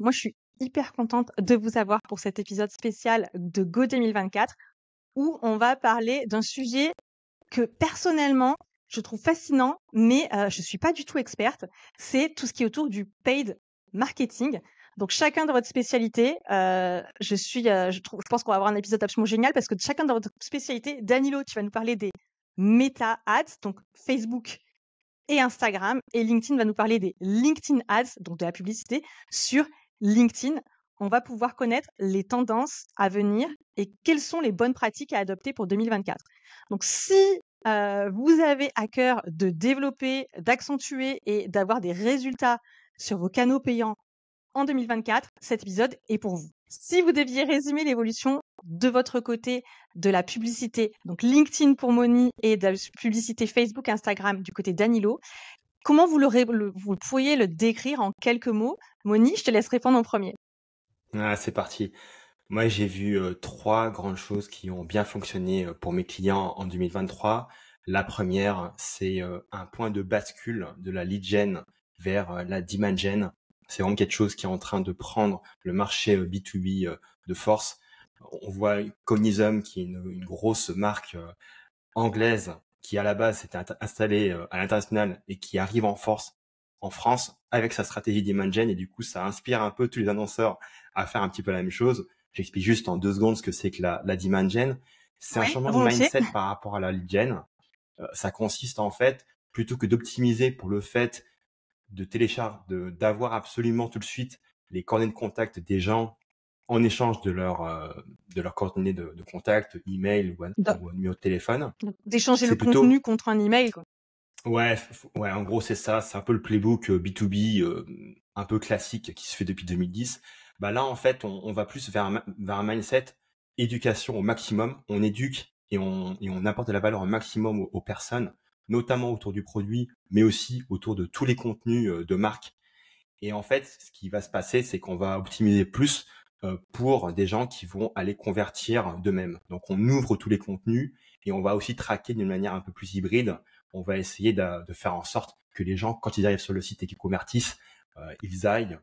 moi, je suis hyper contente de vous avoir pour cet épisode spécial de Go 2024 où on va parler d'un sujet que personnellement, je trouve fascinant, mais je suis pas du tout experte. C'est tout ce qui est autour du paid marketing. Donc chacun de votre spécialité, je pense qu'on va avoir un épisode absolument génial parce que chacun de votre spécialité, Danilo, tu vas nous parler des Meta Ads, donc Facebook et Instagram, et LinkedIn va nous parler des LinkedIn Ads, donc de la publicité sur LinkedIn. On va pouvoir connaître les tendances à venir et quelles sont les bonnes pratiques à adopter pour 2024. Donc, si vous avez à cœur de développer, d'accentuer et d'avoir des résultats sur vos canaux payants en 2024, cet épisode est pour vous. Si vous deviez résumer l'évolution de votre côté de la publicité, donc LinkedIn pour Moni et de la publicité Facebook, Instagram du côté d'Anilo, comment vous pourriez le décrire en quelques mots? Moni, je te laisse répondre en premier. Ah, c'est parti. Moi, j'ai vu trois grandes choses qui ont bien fonctionné pour mes clients en 2023. La première, c'est un point de bascule de la lead gen vers la demand gen. C'est vraiment quelque chose qui est en train de prendre le marché B2B de force. On voit Cognizum, qui est une grosse marque anglaise, qui à la base s'était installée à l'international et qui arrive en force en France avec sa stratégie demand gen. Et du coup, ça inspire un peu tous les annonceurs à faire un petit peu la même chose. J'explique juste en 2 secondes ce que c'est que la demand gen. C'est un Oui, changement de volontiers. mindset par rapport à la lead gen. Ça consiste en fait, plutôt que d'optimiser pour le fait de d'avoir absolument tout de suite les coordonnées de contact des gens en échange de leurs coordonnées de contact, email De- ou numéro de téléphone. D'échanger le C'est plutôt contenu contre un email, quoi. ouais, ouais, en gros c'est ça, c'est un peu le playbook B2B un peu classique qui se fait depuis 2010. Bah là en fait, on va plus vers un mindset éducation au maximum. On éduque et on apporte de la valeur au maximum aux personnes, notamment autour du produit, mais aussi autour de tous les contenus de marque. Et en fait, ce qui va se passer, c'est qu'on va optimiser plus pour des gens qui vont aller convertir d'eux-mêmes. Donc, on ouvre tous les contenus et on va aussi traquer d'une manière un peu plus hybride. On va essayer de faire en sorte que les gens, quand ils arrivent sur le site et qu'ils convertissent, ils aillent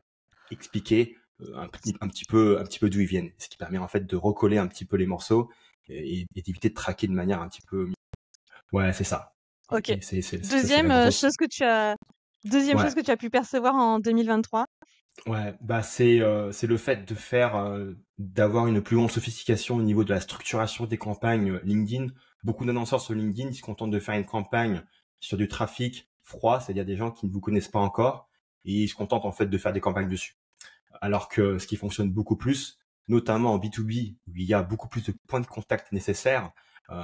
expliquer un petit peu d'où ils viennent. Ce qui permet en fait de recoller un petit peu les morceaux et d'éviter de traquer de manière un petit peu. Ouais, c'est ça. Ok. Ça, c'est la grosse. Deuxième chose Ouais. que tu as pu percevoir en 2023. Ouais, bah c'est le fait de faire d'avoir une plus grande sophistication au niveau de la structuration des campagnes LinkedIn. Beaucoup d'annonceurs sur LinkedIn ils se contentent de faire une campagne sur du trafic froid, c'est-à-dire des gens qui ne vous connaissent pas encore, et ils se contentent en fait de faire des campagnes dessus. Alors que ce qui fonctionne beaucoup plus, notamment en B2B où il y a beaucoup plus de points de contact nécessaires.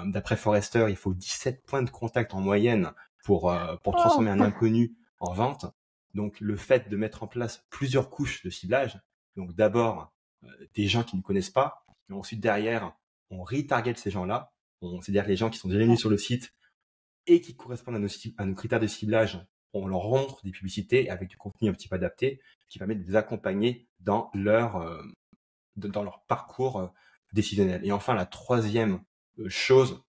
D'après Forrester, il faut 17 points de contact en moyenne pour Oh, transformer un inconnu en vente. Donc, le fait de mettre en place plusieurs couches de ciblage, donc d'abord des gens qui ne connaissent pas, et ensuite derrière, on retarget ces gens-là, c'est-à-dire les gens qui sont déjà venus sur le site et qui correspondent à nos critères de ciblage, on leur montre des publicités avec du contenu un petit peu adapté, qui permet de les accompagner dans leur parcours décisionnel. Et enfin, la troisième chose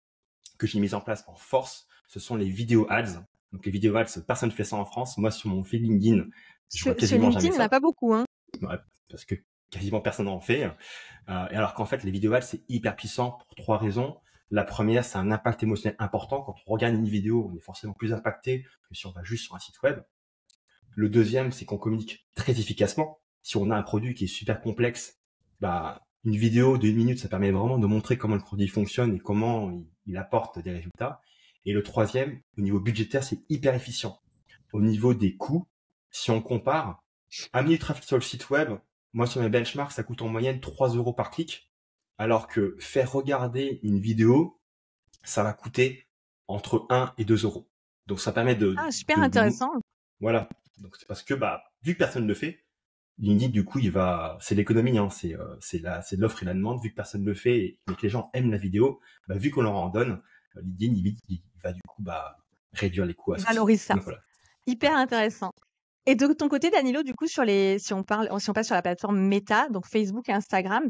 que j'ai mise en place en force, ce sont les vidéo ads. Donc les vidéo ads, personne ne fait ça en France. Moi, sur mon feed LinkedIn, je vois sur quasiment LinkedIn, jamais il n'y en a ça. pas beaucoup, hein. Ouais, parce que quasiment personne n'en fait. Et alors qu'en fait, les vidéo ads, c'est hyper puissant pour trois raisons. La première, c'est un impact émotionnel important. Quand on regarde une vidéo, on est forcément plus impacté que si on va juste sur un site web. Le deuxième, c'est qu'on communique très efficacement. Si on a un produit qui est super complexe, bah, une vidéo de 1 minute, ça permet vraiment de montrer comment le produit fonctionne et comment il apporte des résultats. Et le troisième, au niveau budgétaire, c'est hyper efficient. Au niveau des coûts, si on compare, 1 minute de trafic sur le site web, moi sur mes benchmarks, ça coûte en moyenne 3 euros par clic, alors que faire regarder une vidéo, ça va coûter entre 1 et 2 euros. Donc ça permet Ah, super intéressant. voilà. Donc c'est parce que bah vu que personne ne le fait, LinkedIn du coup c'est l'économie hein, c'est de l'offre et la demande. Vu que personne ne le fait et que les gens aiment la vidéo, bah, vu qu'on leur en donne, LinkedIn il va du coup bah réduire les coûts Il associés. valorise ça. Donc voilà. Hyper Voilà. intéressant. Et de ton côté, Danilo, du coup, si on passe sur la plateforme Meta, donc Facebook et Instagram,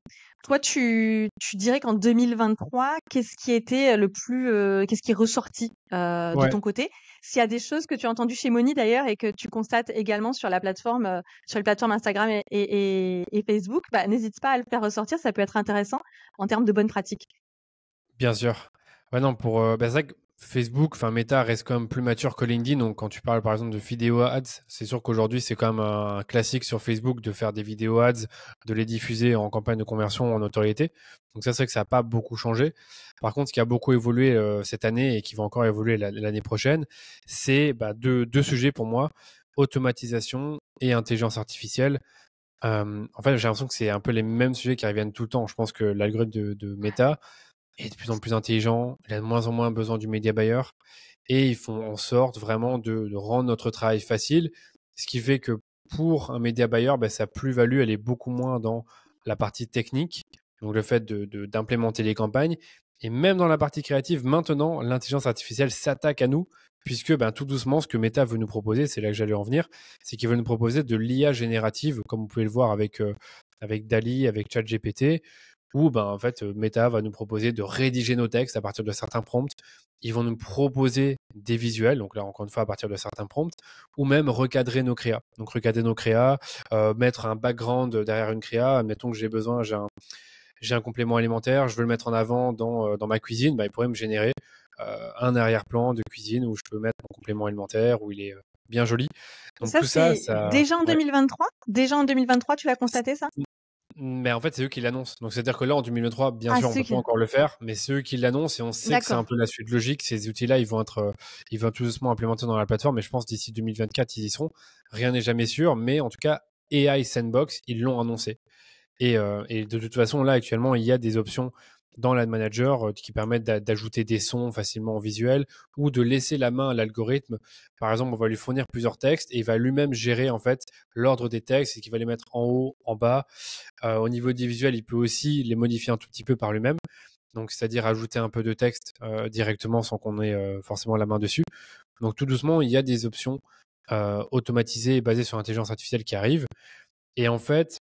toi, tu dirais qu'en 2023, qu'est-ce qui était qu'est-ce qui est ressorti de Ouais. ton côté? S'il y a des choses que tu as entendues chez Moni d'ailleurs et que tu constates également sur sur les plateformes Instagram et Facebook, bah, n'hésite pas à le faire ressortir, ça peut être intéressant en termes de bonnes pratiques. Bien sûr. Ouais, non, c'est vrai que Facebook, enfin Meta reste quand même plus mature que LinkedIn. Donc, quand tu parles par exemple de vidéo ads, c'est sûr qu'aujourd'hui, c'est quand même un classique sur Facebook de faire des vidéos ads, de les diffuser en campagne de conversion en notoriété. Donc, ça, c'est vrai que ça n'a pas beaucoup changé. Par contre, ce qui a beaucoup évolué cette année et qui va encore évoluer l'année prochaine, c'est deux sujets pour moi, automatisation et intelligence artificielle. En fait, j'ai l'impression que c'est un peu les mêmes sujets qui reviennent tout le temps. Je pense que l'algorithme de Meta est de plus en plus intelligent, il a de moins en moins besoin du média buyer et ils font en sorte vraiment de rendre notre travail facile, ce qui fait que pour un média buyer, sa plus-value, elle est beaucoup moins dans la partie technique, donc le fait d'implémenter les campagnes, et même dans la partie créative, maintenant, l'intelligence artificielle s'attaque à nous, puisque tout doucement, ce que Meta veut nous proposer, c'est là que j'allais en venir, c'est qu'il veut nous proposer de l'IA générative, comme vous pouvez le voir avec DALL-E, avec ChatGPT, où en fait, Meta va nous proposer de rédiger nos textes à partir de certains prompts. Ils vont nous proposer des visuels, donc là encore une fois à partir de certains prompts, ou même recadrer nos créas. Donc recadrer nos créas, mettre un background derrière une créa. Admettons que j'ai un complément alimentaire, je veux le mettre en avant dans ma cuisine, il pourrait me générer un arrière-plan de cuisine où je peux mettre mon complément alimentaire, où il est bien joli. Donc Ça, tout ça, c'est déjà en ouais. 2023? Déjà en 2023, tu l'as constaté ça? Mais en fait, c'est eux qui l'annoncent. Donc, c'est-à-dire que là, en 2023, bien sûr, on ceux peut pas encore le faire, mais c'est eux qui l'annoncent et on sait que c'est un D'accord. peu la suite logique. Ces outils-là, ils vont tout doucement implémentés dans la plateforme, mais je pense d'ici 2024, ils y seront. Rien n'est jamais sûr, mais en tout cas, AI Sandbox, ils l'ont annoncé. Et de toute façon, là, actuellement, il y a des options dans l'Ad Manager qui permettent d'ajouter des sons facilement en visuel ou de laisser la main à l'algorithme. Par exemple, on va lui fournir plusieurs textes et il va lui-même gérer en fait l'ordre des textes et qu'il va les mettre en haut, en bas. Au niveau des visuels, il peut aussi les modifier un tout petit peu par lui-même. Donc, c'est-à-dire ajouter un peu de texte directement sans qu'on ait forcément la main dessus. Donc, tout doucement, il y a des options automatisées et basées sur l'intelligence artificielle qui arrivent. Et en fait,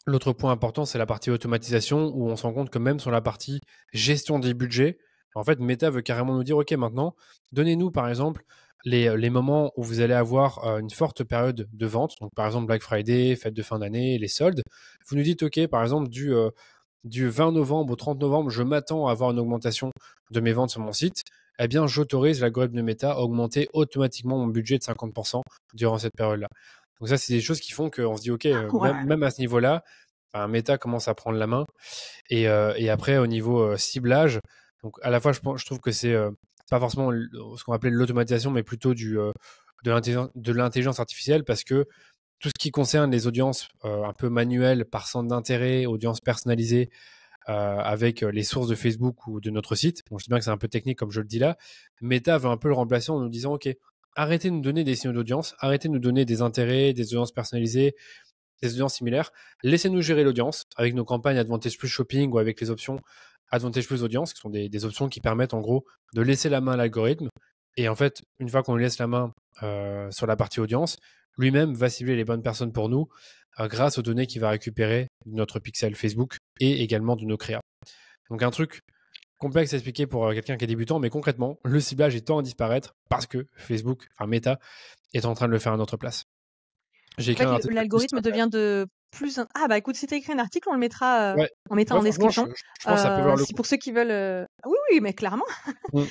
l'autre point important, c'est la partie automatisation où on se rend compte que même sur la partie gestion des budgets, en fait, Meta veut carrément nous dire, OK, maintenant, donnez-nous par exemple les moments où vous allez avoir une forte période de vente, donc par exemple Black Friday, fête de fin d'année, les soldes. Vous nous dites, OK, par exemple, du 20 novembre au 30 novembre, je m'attends à avoir une augmentation de mes ventes sur mon site. Eh bien, j'autorise l'algorithme de Meta à augmenter automatiquement mon budget de 50% durant cette période-là. Donc ça, c'est des choses qui font qu'on se dit, OK, Ouais. même à ce niveau-là, Meta commence à prendre la main. Et après, au niveau ciblage, donc à la fois, je trouve que c'est pas forcément ce qu'on appelait l'automatisation, mais plutôt de l'intelligence artificielle, parce que tout ce qui concerne les audiences un peu manuelles, par centre d'intérêt, audiences personnalisées, avec les sources de Facebook ou de notre site. Bon, je sais bien que c'est un peu technique comme je le dis là. Meta veut un peu le remplacer en nous disant, OK, arrêtez de nous donner des signaux d'audience, arrêtez de nous donner des intérêts, des audiences personnalisées, des audiences similaires. Laissez-nous gérer l'audience avec nos campagnes Advantage Plus Shopping ou avec les options Advantage Plus Audience, qui sont des options qui permettent en gros de laisser la main à l'algorithme. Et en fait, une fois qu'on lui laisse la main sur la partie audience, lui-même va cibler les bonnes personnes pour nous grâce aux données qu'il va récupérer de notre pixel Facebook et également de nos créas. Donc un truc complexe à expliquer pour quelqu'un qui est débutant, mais concrètement, le ciblage est tend à disparaître parce que Facebook, enfin Meta, est en train de le faire à notre place. J'ai En écrit fait, un article l'algorithme devient de plus Ah bah écoute, si tu as écrit un article, on le mettra Ouais. en Ouais, en franchement, description. je pense que ça peut valoir le Si coup. pour ceux qui veulent Oui, oui, mais clairement. Mm.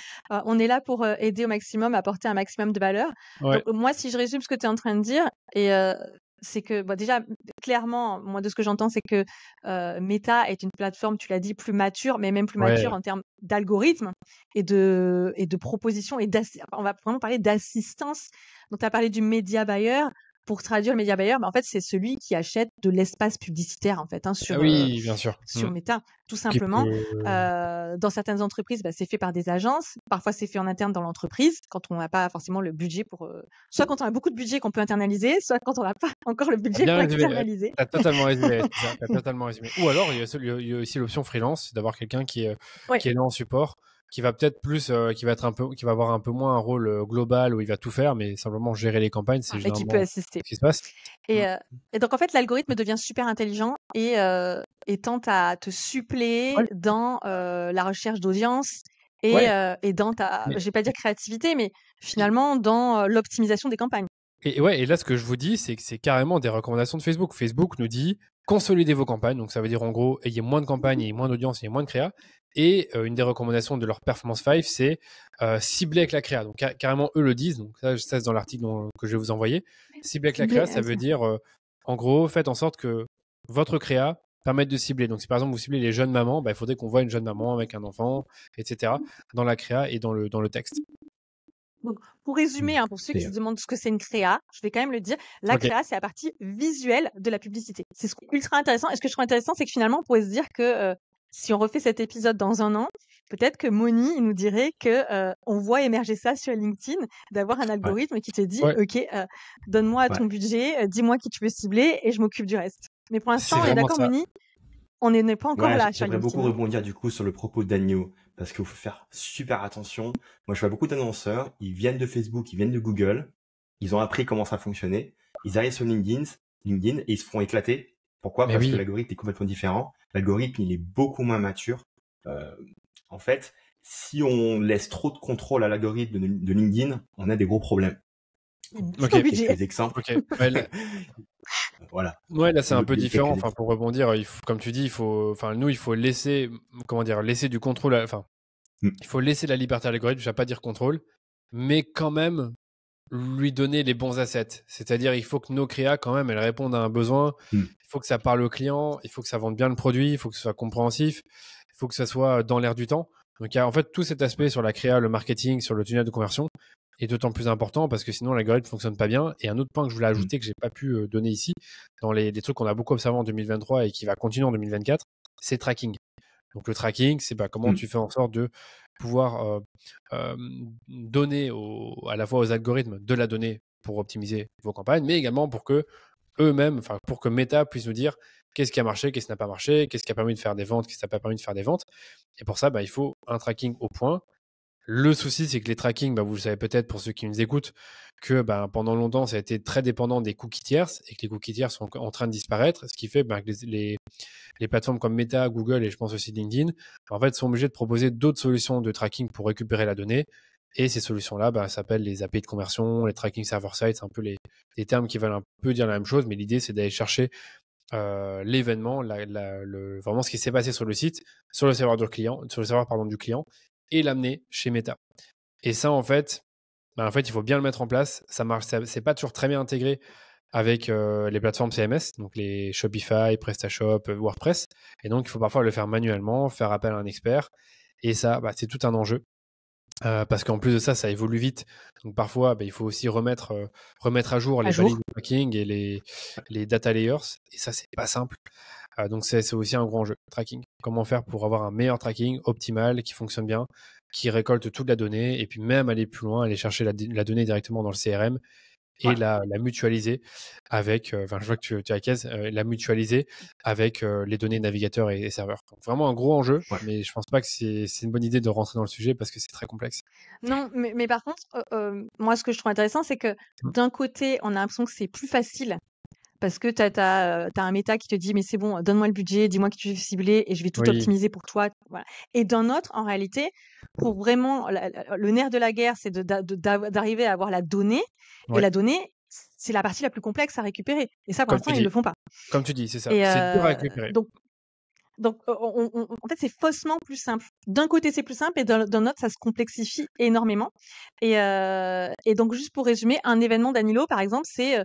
On est là pour aider au maximum, apporter un maximum de valeur. Ouais. Donc moi, si je résume ce que tu es en train de dire, c'est que déjà, clairement, moi de ce que j'entends, c'est que Meta est une plateforme, tu l'as dit, plus mature, mais même plus mature Ouais. en termes d'algorithme et de propositions on va vraiment parler d'assistance. Donc tu as parlé du média buyer. Pour traduire le média buyer, en fait, c'est celui qui achète de l'espace publicitaire en fait Ah oui, bien sûr. sur Meta, tout Qui simplement. peut... Dans certaines entreprises, c'est fait par des agences. Parfois, c'est fait en interne dans l'entreprise quand on n'a pas forcément le budget pour. Soit quand on a beaucoup de budget qu'on peut internaliser, soit quand on n'a pas encore le T'as budget bien pour résumé. externaliser. T'as totalement résumé. C'est ça. T'as totalement résumé. Ou alors, il y a aussi l'option freelance, c'est d'avoir quelqu'un qui Ouais. est là en support. qui va peut-être plus, qui va avoir un peu moins un rôle global où il va tout faire, mais simplement gérer les campagnes, c'est Mais qui peut généralement assister. ce qui se passe. Et, Mm. donc, en fait, l'algorithme devient super intelligent et tente à te suppléer Ouais, dans la recherche d'audience ouais. et dans ta, Mais- je vais pas dire créativité, mais finalement dans l'optimisation des campagnes. Et ouais, et là, ce que je vous dis, c'est que c'est carrément des recommandations de Facebook. Facebook nous dit consolidez vos campagnes. Donc, ça veut dire en gros, ayez moins de campagnes, ayez moins d'audience, ayez moins de créa. Et une des recommandations de leur Performance 5, c'est cibler avec la créa. Donc, carrément, eux le disent. Donc, ça, c'est dans l'article que je vais vous envoyer. Cibler avec la créa, ça veut dire, en gros, faites en sorte que votre créa permette de cibler. Donc, si par exemple, vous ciblez les jeunes mamans, bah, il faudrait qu'on voit une jeune maman avec un enfant, etc., dans la créa et dans le texte. Donc, pour résumer, Mm. pour ceux qui Et, se demandent ce que c'est une créa, je vais quand même le dire. La Ok. créa, c'est la partie visuelle de la publicité. C'est ce qui est ultra intéressant. Et ce que je trouve intéressant, c'est que finalement, on pourrait se dire que si on refait cet épisode dans un an, peut-être que Moni nous dirait que on voit émerger ça sur LinkedIn, d'avoir un ouais, algorithme qui te dit, Ouais, OK, donne-moi ton ouais. budget, dis-moi qui tu veux cibler et je m'occupe du reste. Mais pour c'est l'instant, on est vraiment d'accord, ça. Moni, on n'est pas encore Ouais, là sur j'aimerais beaucoup LinkedIn. rebondir du coup sur le propos d'Agneau, parce qu'il faut faire super attention. Moi, je vois beaucoup d'annonceurs, ils viennent de Facebook, ils viennent de Google, ils ont appris comment ça fonctionnait, ils arrivent sur LinkedIn et ils se font éclater. Pourquoi? Mais Parce que oui, l'algorithme est complètement différent. L'algorithme, il est beaucoup moins mature. Euh, en fait, si on laisse trop de contrôle à l'algorithme de LinkedIn, on a des gros problèmes. Je ok, Ton donne budget. quelques exemples. ok. Ouais, là, Voilà. ouais, là, Je c'est un vais peu donner différent. quelques Enfin, exemples. pour rebondir, comme tu dis, il faut laisser, comment dire, laisser du contrôle. Enfin, Mm. il faut laisser la liberté à l'algorithme. Je vais pas dire contrôle, mais quand même lui donner les bons assets. C'est-à-dire, il faut que nos créas, quand même, elles répondent à un besoin. Mm. Il faut que ça parle au client. Il faut que ça vende bien le produit. Il faut que ce soit compréhensif. Il faut que ça soit dans l'air du temps. Donc, il y a en fait tout cet aspect sur la créa, le marketing, sur le tunnel de conversion est d'autant plus important parce que sinon l'algorithme fonctionne pas bien. Et un autre point que je voulais Mm. ajouter que j'ai pas pu donner ici, dans les trucs qu'on a beaucoup observé en 2023 et qui va continuer en 2024, c'est tracking. Donc le tracking, c'est comment Mm. tu fais en sorte de pouvoir donner à la fois aux algorithmes de la donnée pour optimiser vos campagnes, mais également pour que eux-mêmes, enfin pour que Meta puisse nous dire qu'est-ce qui a marché, qu'est-ce qui n'a pas marché, qu'est-ce qui a permis de faire des ventes, qu'est-ce qui n'a pas permis de faire des ventes. Et pour ça, il faut un tracking au point. Le souci, c'est que les trackings, vous le savez peut-être pour ceux qui nous écoutent, que pendant longtemps, ça a été très dépendant des cookies tierces et que les cookies tierces sont en train de disparaître, ce qui fait que les plateformes comme Meta, Google et je pense aussi LinkedIn, en fait, sont obligées de proposer d'autres solutions de tracking pour récupérer la donnée. Et ces solutions-là s'appellent les API de conversion, les tracking server sites, c'est un peu les termes qui veulent un peu dire la même chose, mais l'idée, c'est d'aller chercher l'événement, vraiment ce qui s'est passé sur le site, sur le serveur du client, du client, et l'amener chez Meta. Et ça, en fait, il faut bien le mettre en place. Ça marche, c'est pas toujours très bien intégré avec les plateformes CMS, donc les Shopify, PrestaShop, WordPress. Et donc, il faut parfois le faire manuellement, faire appel à un expert. Et ça, c'est tout un enjeu. Parce qu'en plus de ça, ça évolue vite. Donc parfois, il faut aussi remettre à jour les valides tracking et les data layers. Et ça, c'est pas simple. Donc c'est aussi un gros enjeu, tracking. Comment faire pour avoir un meilleur tracking optimal, qui fonctionne bien, qui récolte toute la donnée, et puis même aller plus loin, aller chercher la donnée directement dans le CRM et Ouais. la mutualiser avec, je vois que tu acquiesces, la mutualiser avec les données navigateurs et serveurs. Donc vraiment un gros enjeu, Ouais. mais je pense pas que c'est une bonne idée de rentrer dans le sujet parce que c'est très complexe. Non, mais par contre, moi, ce que je trouve intéressant, c'est que d'un côté, on a l'impression que c'est plus facile parce que tu as un méta qui te dit: «Mais c'est bon, donne-moi le budget, dis-moi qui tu veux cibler et je vais tout Oui, optimiser pour toi», voilà. Et d'un autre, en réalité, pour vraiment le nerf de la guerre, c'est d'arriver à avoir la donnée et ouais, la donnée, c'est la partie la plus complexe à récupérer et ça, pour comme tu l'instant, ils dis, le font pas c'est ça. et C'est dur à récupérer. donc, en fait, c'est faussement plus simple. D'un côté, c'est plus simple et d'un autre, ça se complexifie énormément. Et donc, juste pour résumer, un événement d'Anilo, par exemple, c'est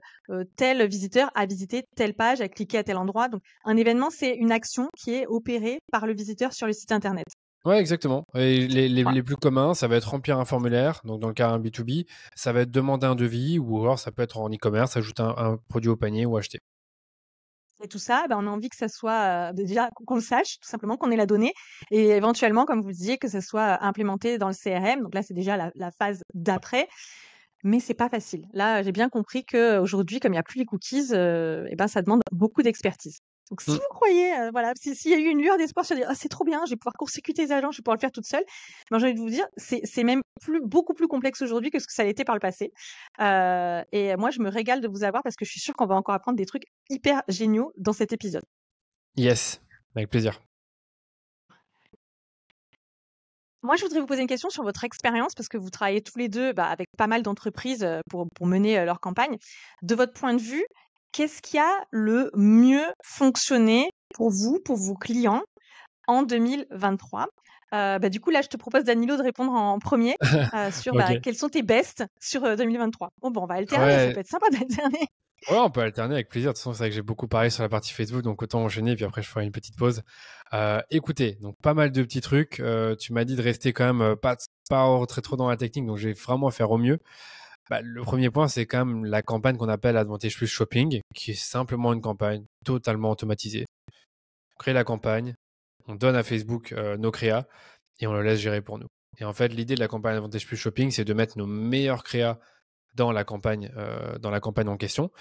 tel visiteur a visité telle page, a cliqué à tel endroit. Donc, un événement, c'est une action qui est opérée par le visiteur sur le site internet. Ouais, exactement. Et Voilà. les plus communs, ça va être remplir un formulaire, donc dans le cas d'un B2B, ça va être demander un devis, ou alors ça peut être en e-commerce, ajouter un produit au panier ou acheter. Et tout ça, on a envie que ça soit déjà qu'on le sache, tout simplement, qu'on ait la donnée et éventuellement, comme vous disiez, que ça soit implémenté dans le CRM. Donc là, c'est déjà la phase d'après. Mais c'est pas facile. Là, j'ai bien compris qu'aujourd'hui, comme il y a plus les cookies, ça demande beaucoup d'expertise. Donc, si Mm. vous croyez, voilà, s'il y a eu une lueur d'espoir sur dire, ah, c'est trop bien, je vais pouvoir court-circuiter les agents, je vais pouvoir le faire toute seule. Ben, j'ai envie de vous dire, c'est même beaucoup plus complexe aujourd'hui que ce que ça a été par le passé. Et moi, je me régale de vous avoir parce que je suis sûre qu'on va encore apprendre des trucs hyper géniaux dans cet épisode. Yes, avec plaisir. Moi, je voudrais vous poser une question sur votre expérience parce que vous travaillez tous les deux avec pas mal d'entreprises pour mener leur campagne. De votre point de vue, qu'est-ce qui a le mieux fonctionné pour vous, pour vos clients en 2023? Du coup, là, je te propose, Danilo, de répondre en premier sur Ok. quels sont tes bests sur 2023. Bon, on va alterner, ça Ouais, peut être sympa d'alterner. ouais, on peut alterner avec plaisir. De toute façon, c'est vrai que j'ai beaucoup parlé sur la partie Facebook, donc autant enchaîner, puis après je ferai une petite pause. Écoutez, donc pas mal de petits trucs. Tu m'as dit de rester quand même pas rentrer trop dans la technique, donc je vais vraiment faire au mieux. Le premier point, c'est quand même la campagne qu'on appelle Advantage Plus Shopping, qui est simplement une campagne totalement automatisée. On crée la campagne, on donne à Facebook nos créas et on le laisse gérer pour nous. Et en fait, l'idée de la campagne Advantage Plus Shopping, c'est de mettre nos meilleurs créas dans la campagne en question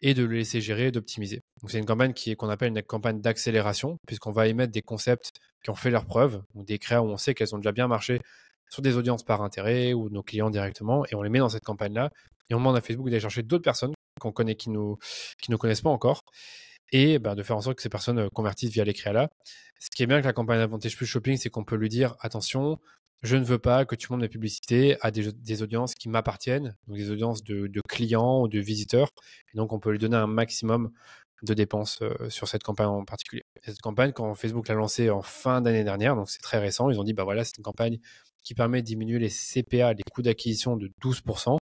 et de le laisser gérer et d'optimiser. Donc c'est une campagne qu'on appelle une campagne d'accélération, puisqu'on va émettre des concepts qui ont fait leurs preuves, ou des créas où on sait qu'elles ont déjà bien marché sur des audiences par intérêt ou nos clients directement, et on les met dans cette campagne-là, et on demande à Facebook d'aller chercher d'autres personnes qu'on connaît qui nous connaissent pas encore, et de faire en sorte que ces personnes convertissent via les créas-là. Ce qui est bien avec la campagne Advantage Plus Shopping, c'est qu'on peut lui dire, attention, je ne veux pas que tu montes mes publicités à des audiences qui m'appartiennent, donc des audiences de clients ou de visiteurs. Et donc, on peut lui donner un maximum de dépenses sur cette campagne en particulier. Et cette campagne, quand Facebook l'a lancée en fin d'année dernière, donc c'est très récent, ils ont dit, voilà, c'est une campagne qui permet de diminuer les CPA, les coûts d'acquisition de 12%. En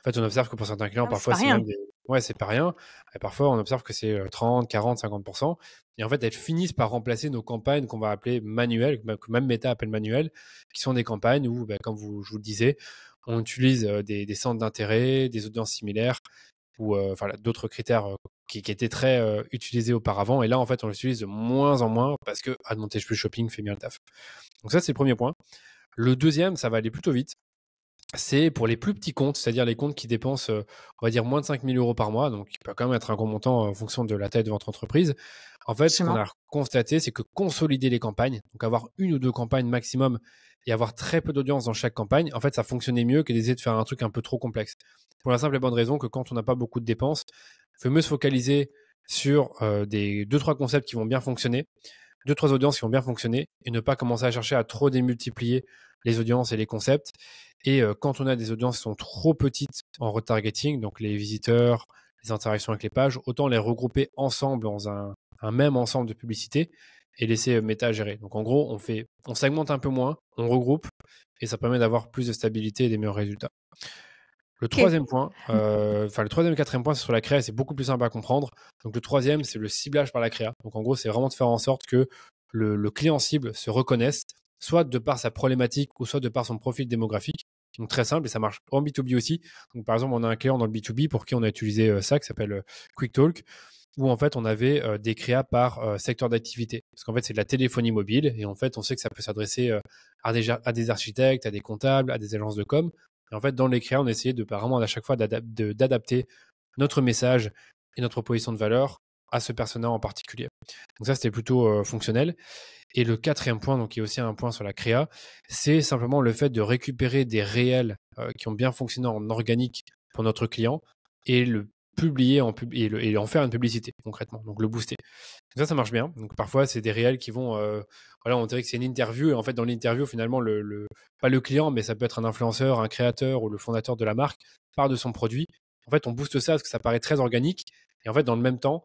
fait, on observe que pour certains clients, C'est parfois, pas c'est rien. même Ouais, c'est pas rien. Et parfois, on observe que c'est 30, 40, 50%. Et en fait, elles finissent par remplacer nos campagnes qu'on va appeler manuelles, que même Meta appelle manuelles, qui sont des campagnes où, comme je vous le disais, on utilise des centres d'intérêt, des audiences similaires, ou d'autres critères qui étaient très utilisés auparavant. Et là, en fait, on l'utilise de moins en moins parce que Advantage Plus Shopping fait bien le taf. Donc ça, c'est le premier point. Le deuxième, ça va aller plutôt vite. C'est pour les plus petits comptes, c'est-à-dire les comptes qui dépensent, on va dire, moins de 5 000 euros par mois, donc qui peut quand même être un gros montant en fonction de la taille de votre entreprise. En fait, ce qu'on a constaté, c'est que consolider les campagnes, donc avoir une ou deux campagnes maximum et avoir très peu d'audience dans chaque campagne, en fait, ça fonctionnait mieux que d'essayer de faire un truc un peu trop complexe. Pour la simple et bonne raison que quand on n'a pas beaucoup de dépenses, il faut mieux se focaliser sur des 2-3 concepts qui vont bien fonctionner, 2-3 audiences qui vont bien fonctionner et ne pas commencer à chercher à trop démultiplier les audiences et les concepts. Et quand on a des audiences qui sont trop petites en retargeting, donc les visiteurs, les interactions avec les pages, autant les regrouper ensemble dans un même ensemble de publicités et laisser Meta gérer. Donc en gros, on segmente un peu moins, on regroupe et ça permet d'avoir plus de stabilité et des meilleurs résultats. Le troisième point, le troisième et quatrième point, c'est sur la créa, c'est beaucoup plus simple à comprendre. Donc le troisième, c'est le ciblage par la créa. Donc en gros, c'est vraiment de faire en sorte que le client cible se reconnaisse, soit de par sa problématique ou soit de par son profil démographique. Donc très simple et ça marche en B2B aussi. Donc par exemple, on a un client dans le B2B pour qui on a utilisé ça qui s'appelle QuickTalk, où en fait on avait des créas par secteur d'activité. Parce qu'en fait c'est de la téléphonie mobile et en fait on sait que ça peut s'adresser à des architectes, à des comptables, à des agences de com. Et en fait dans les créas on essayait de vraiment à chaque fois d'adapter notre message et notre proposition de valeur à ce persona en particulier. Donc ça c'était plutôt fonctionnel. Et le quatrième point, donc qui est aussi un point sur la créa, c'est simplement le fait de récupérer des réels qui ont bien fonctionné en organique pour notre client et le publier et en faire une publicité concrètement, donc le booster. Donc ça marche bien. Donc parfois, c'est des réels qui vont, on dirait que c'est une interview et en fait dans l'interview finalement pas le client, mais ça peut être un influenceur, un créateur ou le fondateur de la marque parle de son produit. En fait, on booste ça parce que ça paraît très organique et en fait dans le même temps,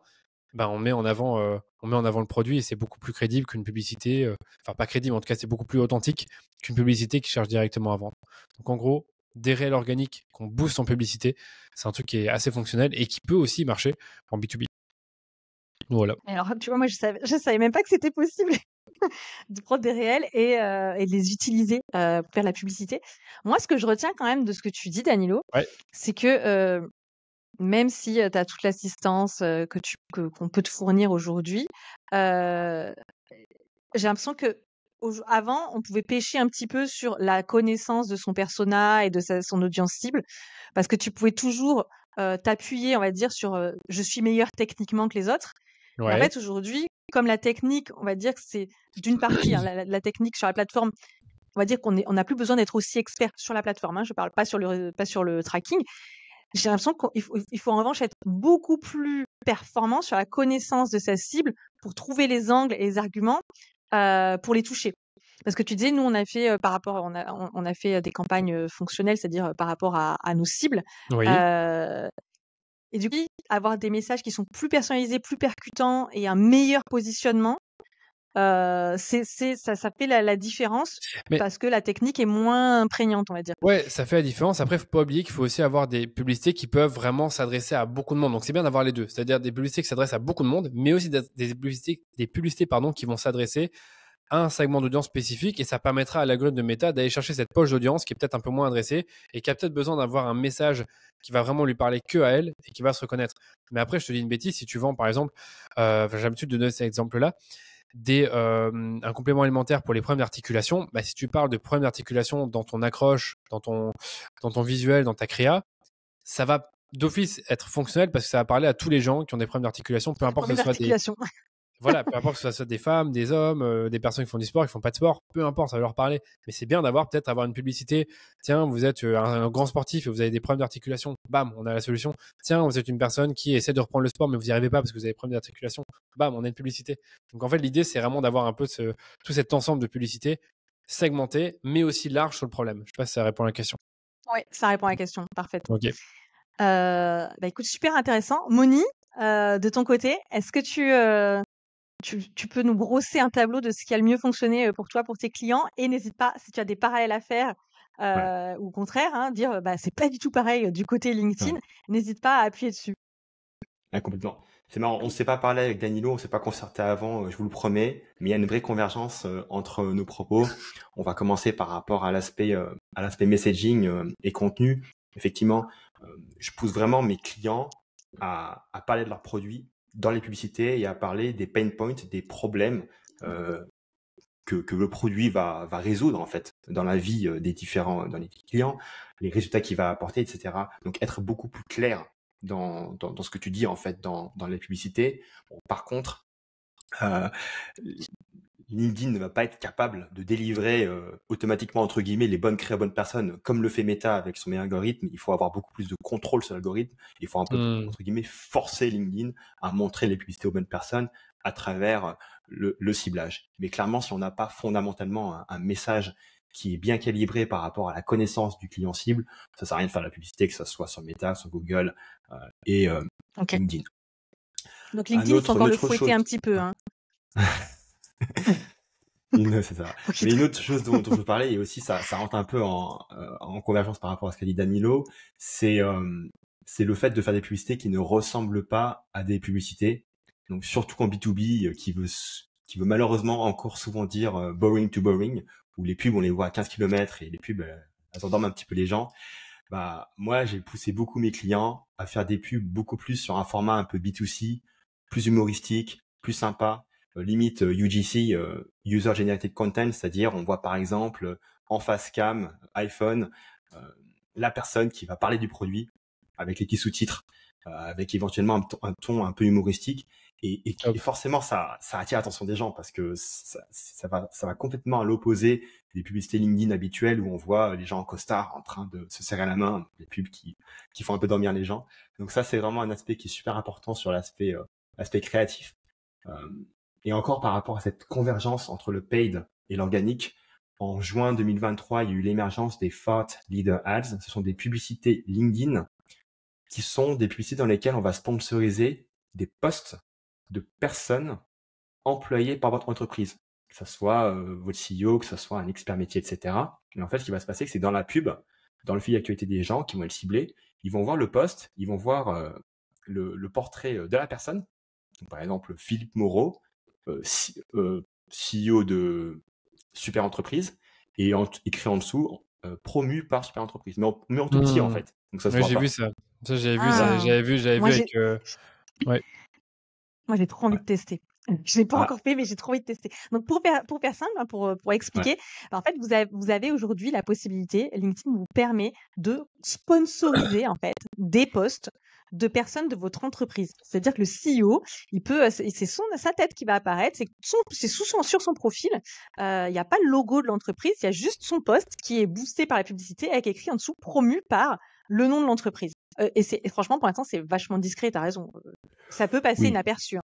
on met en avant le produit et c'est beaucoup plus crédible qu'une publicité, enfin pas crédible, en tout cas c'est beaucoup plus authentique qu'une publicité qui cherche directement à vendre. Donc en gros, des réels organiques qu'on booste en publicité, c'est un truc qui est assez fonctionnel et qui peut aussi marcher en B2B. Voilà. Alors, tu vois, moi, je savais même pas que c'était possible de prendre des réels et de les utiliser pour faire la publicité. Moi, ce que je retiens quand même de ce que tu dis, Danilo, Ouais. c'est que même si tu as toute l'assistance qu'on peut te fournir aujourd'hui, j'ai l'impression que avant, on pouvait pêcher un petit peu sur la connaissance de son persona et de son audience cible, parce que tu pouvais toujours t'appuyer, on va dire, sur je suis meilleur techniquement que les autres. Et en Ouais. fait, aujourd'hui, comme la technique, on va dire que c'est d'une partie, hein, la technique sur la plateforme, on va dire on n'a plus besoin d'être aussi expert sur la plateforme, hein, je parle pas sur le tracking. J'ai l'impression qu'il faut en revanche être beaucoup plus performant sur la connaissance de sa cible pour trouver les angles et les arguments pour les toucher. Parce que tu disais, nous, on a fait on a fait des campagnes fonctionnelles, c'est-à-dire par rapport à nos cibles. Oui. Euh, et du coup, avoir des messages qui sont plus personnalisés, plus percutants et un meilleur positionnement, ça fait la différence Mais parce que la technique est moins prégnante, on va dire. ouais, ça fait la différence. Après, faut pas oublier qu'il faut aussi avoir des publicités qui peuvent vraiment s'adresser à beaucoup de monde. Donc, c'est bien d'avoir les deux. C'est-à-dire des publicités qui s'adressent à beaucoup de monde, mais aussi des publicités, pardon, qui vont s'adresser à un segment d'audience spécifique, et ça permettra à l'algorithme de Meta d'aller chercher cette poche d'audience qui est peut-être un peu moins adressée et qui a peut-être besoin d'avoir un message qui va vraiment lui parler que à elle et qui va se reconnaître. Mais après, je te dis une bêtise, si tu vends par exemple, j'ai l'habitude de donner cet exemple-là, un complément alimentaire pour les problèmes d'articulation, bah, si tu parles de problèmes d'articulation dans ton accroche, dans ton visuel, dans ta créa, ça va d'office être fonctionnel parce que ça va parler à tous les gens qui ont des problèmes d'articulation, peu importe que ce soit voilà, peu importe que ce soit des femmes, des hommes, des personnes qui font du sport, qui font pas de sport, peu importe, ça va leur parler. Mais c'est bien peut-être avoir une publicité. Tiens, vous êtes un grand sportif et vous avez des problèmes d'articulation. Bam, on a la solution. Tiens, vous êtes une personne qui essaie de reprendre le sport, mais vous n'y arrivez pas parce que vous avez des problèmes d'articulation. Bam, on a une publicité. Donc en fait, l'idée, c'est vraiment d'avoir un peu tout cet ensemble de publicités segmentées, mais aussi larges sur le problème. Je sais pas si ça répond à la question. Oui, ça répond à la question, parfaitement. Ok. Bah écoute, super intéressant. Moni, de ton côté, est-ce que tu peux nous brosser un tableau de ce qui a le mieux fonctionné pour toi, pour tes clients, et n'hésite pas, si tu as des parallèles à faire, Ouais. ou au contraire, hein, dire bah c'est pas du tout pareil du côté LinkedIn, Ouais. n'hésite pas à appuyer dessus. Ouais, complètement. C'est marrant, on ne s'est pas parlé avec Danilo, on ne s'est pas concerté avant, je vous le promets, mais il y a une vraie convergence entre nos propos. On va commencer par rapport à l'aspect messaging et contenu. Effectivement, je pousse vraiment mes clients à parler de leurs produits dans les publicités et à parler des pain points, des problèmes euh, que le produit va résoudre en fait dans la vie des clients, les résultats qu'il va apporter, etc. Donc être beaucoup plus clair dans ce que tu dis en fait dans les publicités. Bon, par contre, euh, LinkedIn ne va pas être capable de délivrer automatiquement entre guillemets les bonnes créas aux bonnes personnes comme le fait Meta avec son meilleur algorithme. Il faut avoir beaucoup plus de contrôle sur l'algorithme. Il faut un peu entre guillemets forcer LinkedIn à montrer les publicités aux bonnes personnes à travers le ciblage. Mais clairement, si on n'a pas fondamentalement un message qui est bien calibré par rapport à la connaissance du client cible, ça sert à rien de faire de la publicité, que ça soit sur Meta, sur Google et Ok. LinkedIn. Donc LinkedIn, il faut encore le fouetter un petit peu. Hein. C'est ça. Mais une autre chose dont je veux parler, et aussi ça rentre un peu en convergence par rapport à ce qu'a dit Danilo, c'est le fait de faire des publicités qui ne ressemblent pas à des publicités. Donc surtout qu'en B2B, qui veut malheureusement encore souvent dire boring to boring, où les pubs on les voit à 15 km et les pubs elles endorment un petit peu les gens. Bah moi j'ai poussé beaucoup mes clients à faire des pubs beaucoup plus sur un format un peu B2C, plus humoristique, plus sympa. Limite UGC, User Generated Content, c'est-à-dire on voit par exemple en face cam, iPhone, la personne qui va parler du produit avec les petits sous-titres, avec éventuellement un ton un peu humoristique, et forcément ça attire l'attention des gens parce que ça va complètement à l'opposé des publicités LinkedIn habituelles où on voit les gens en costard en train de se serrer la main, les pubs qui font un peu dormir les gens. Donc ça c'est vraiment un aspect qui est super important sur l'aspect créatif. Et encore par rapport à cette convergence entre le paid et l'organique, en juin 2023, il y a eu l'émergence des Thought Leader Ads. Ce sont des publicités LinkedIn qui sont des publicités dans lesquelles on va sponsoriser des posts de personnes employées par votre entreprise, que ce soit votre CEO, que ce soit un expert métier, etc. Et en fait, ce qui va se passer, c'est que c'est dans la pub, dans le fil d'actualité des gens qui vont être ciblés, ils vont voir le post, ils vont voir le portrait de la personne. Donc, par exemple, Philippe Moreau, CEO de super entreprise, et écrit en dessous promu par super entreprise, mais en tout petit en fait. Donc ça se voit j'ai pas. vu ça. Ça j'avais vu avec. Ouais. Moi j'ai trop envie de tester. Je l'ai pas encore fait, mais j'ai trop envie de tester. Donc pour faire simple, hein, pour expliquer, en fait vous avez aujourd'hui la possibilité, LinkedIn vous permet de sponsoriser en fait des posts de personnes de votre entreprise. C'est-à-dire que le CEO, il peut, c'est sa tête qui va apparaître, c'est sur son profil. Il n'y a pas le logo de l'entreprise, il y a juste son poste qui est boosté par la publicité avec écrit en dessous promu par le nom de l'entreprise. Et franchement, pour l'instant, c'est vachement discret, t'as raison. Ça peut passer Oui, inaperçu, hein.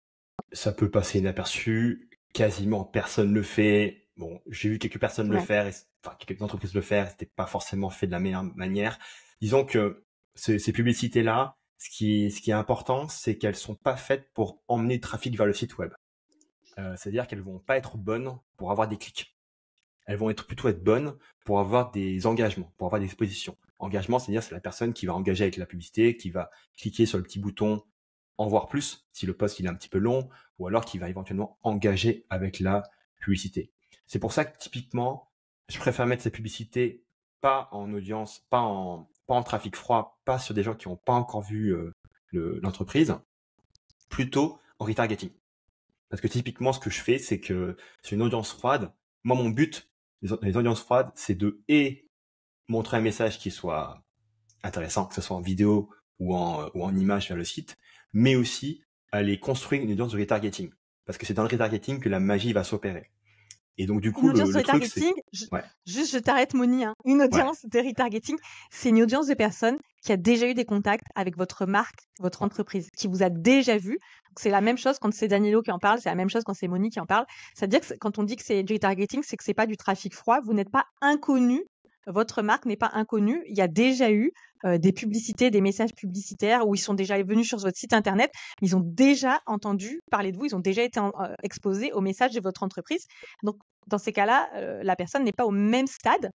ça peut passer inaperçu. Quasiment personne le fait. Bon, j'ai vu quelques personnes le Ouais. faire, enfin quelques entreprises le faire. C'était pas forcément fait de la meilleure manière. Disons que ces publicités-là, ce qui est important, c'est qu'elles sont pas faites pour emmener le trafic vers le site web. C'est-à-dire qu'elles vont pas être bonnes pour avoir des clics. Elles vont plutôt être bonnes pour avoir des engagements, pour avoir des expositions. Engagement, c'est-à-dire c'est la personne qui va engager avec la publicité, qui va cliquer sur le petit bouton en voir plus si le post il est un petit peu long, ou alors qui va éventuellement engager avec la publicité. C'est pour ça que typiquement, je préfère mettre ces publicités pas en audience, pas en trafic froid, pas sur des gens qui n'ont pas encore vu l'entreprise, plutôt en retargeting. Parce que typiquement, ce que je fais, c'est que c'est une audience froide. Moi, mon but, les audiences froides, c'est de montrer un message qui soit intéressant, que ce soit en vidéo ou en image vers le site, mais aussi aller construire une audience de retargeting. Parce que c'est dans le retargeting que la magie va s'opérer. Et donc, du Une coup, audience de le truc, c'est... retargeting, Ouais, juste je t'arrête Moni, hein. Une ouais, audience de retargeting, c'est une audience de personnes qui a déjà eu des contacts avec votre marque, votre entreprise, qui vous a déjà vu. Donc, c'est la même chose quand c'est Danilo qui en parle, c'est la même chose quand c'est Moni qui en parle. C'est-à-dire que quand on dit que c'est du retargeting, c'est que c'est pas du trafic froid, vous n'êtes pas inconnu, votre marque n'est pas inconnue. Il y a déjà eu des publicités, des messages publicitaires où ils sont déjà venus sur votre site internet, ils ont déjà entendu parler de vous, ils ont déjà été exposés au message de votre entreprise. Donc, dans ces cas-là, la personne n'est pas au même stade.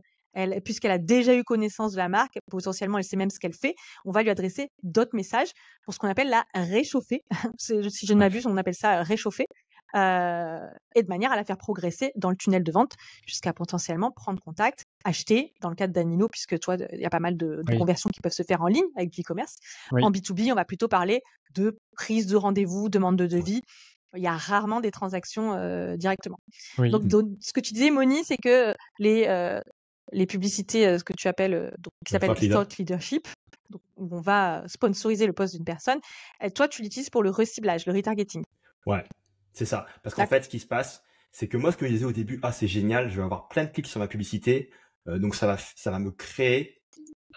Puisqu'elle a déjà eu connaissance de la marque, potentiellement elle sait même ce qu'elle fait, on va lui adresser d'autres messages pour ce qu'on appelle la réchauffer. Si je ne ouais. m'abuse, on appelle ça réchauffer. Et de manière à la faire progresser dans le tunnel de vente jusqu'à potentiellement prendre contact, acheter, dans le cas de Danilo, puisque toi, il y a pas mal de Oui, conversions qui peuvent se faire en ligne avec du e-commerce. En oui, B2B, on va plutôt parler de prise de rendez-vous, demande de devis. Il y a rarement des transactions directement. oui. Donc, ce que tu disais, Moni, c'est que les publicités, ce que tu appelles, qui s'appelle Thought leader. thought leadership, donc, où on va sponsoriser le poste d'une personne, toi, tu l'utilises pour le reciblage, le retargeting. Ouais, c'est ça. Parce qu'en D'accord. fait, ce qui se passe, c'est que moi, ce que je disais au début, c'est génial, je vais avoir plein de clics sur ma publicité, donc ça va me créer,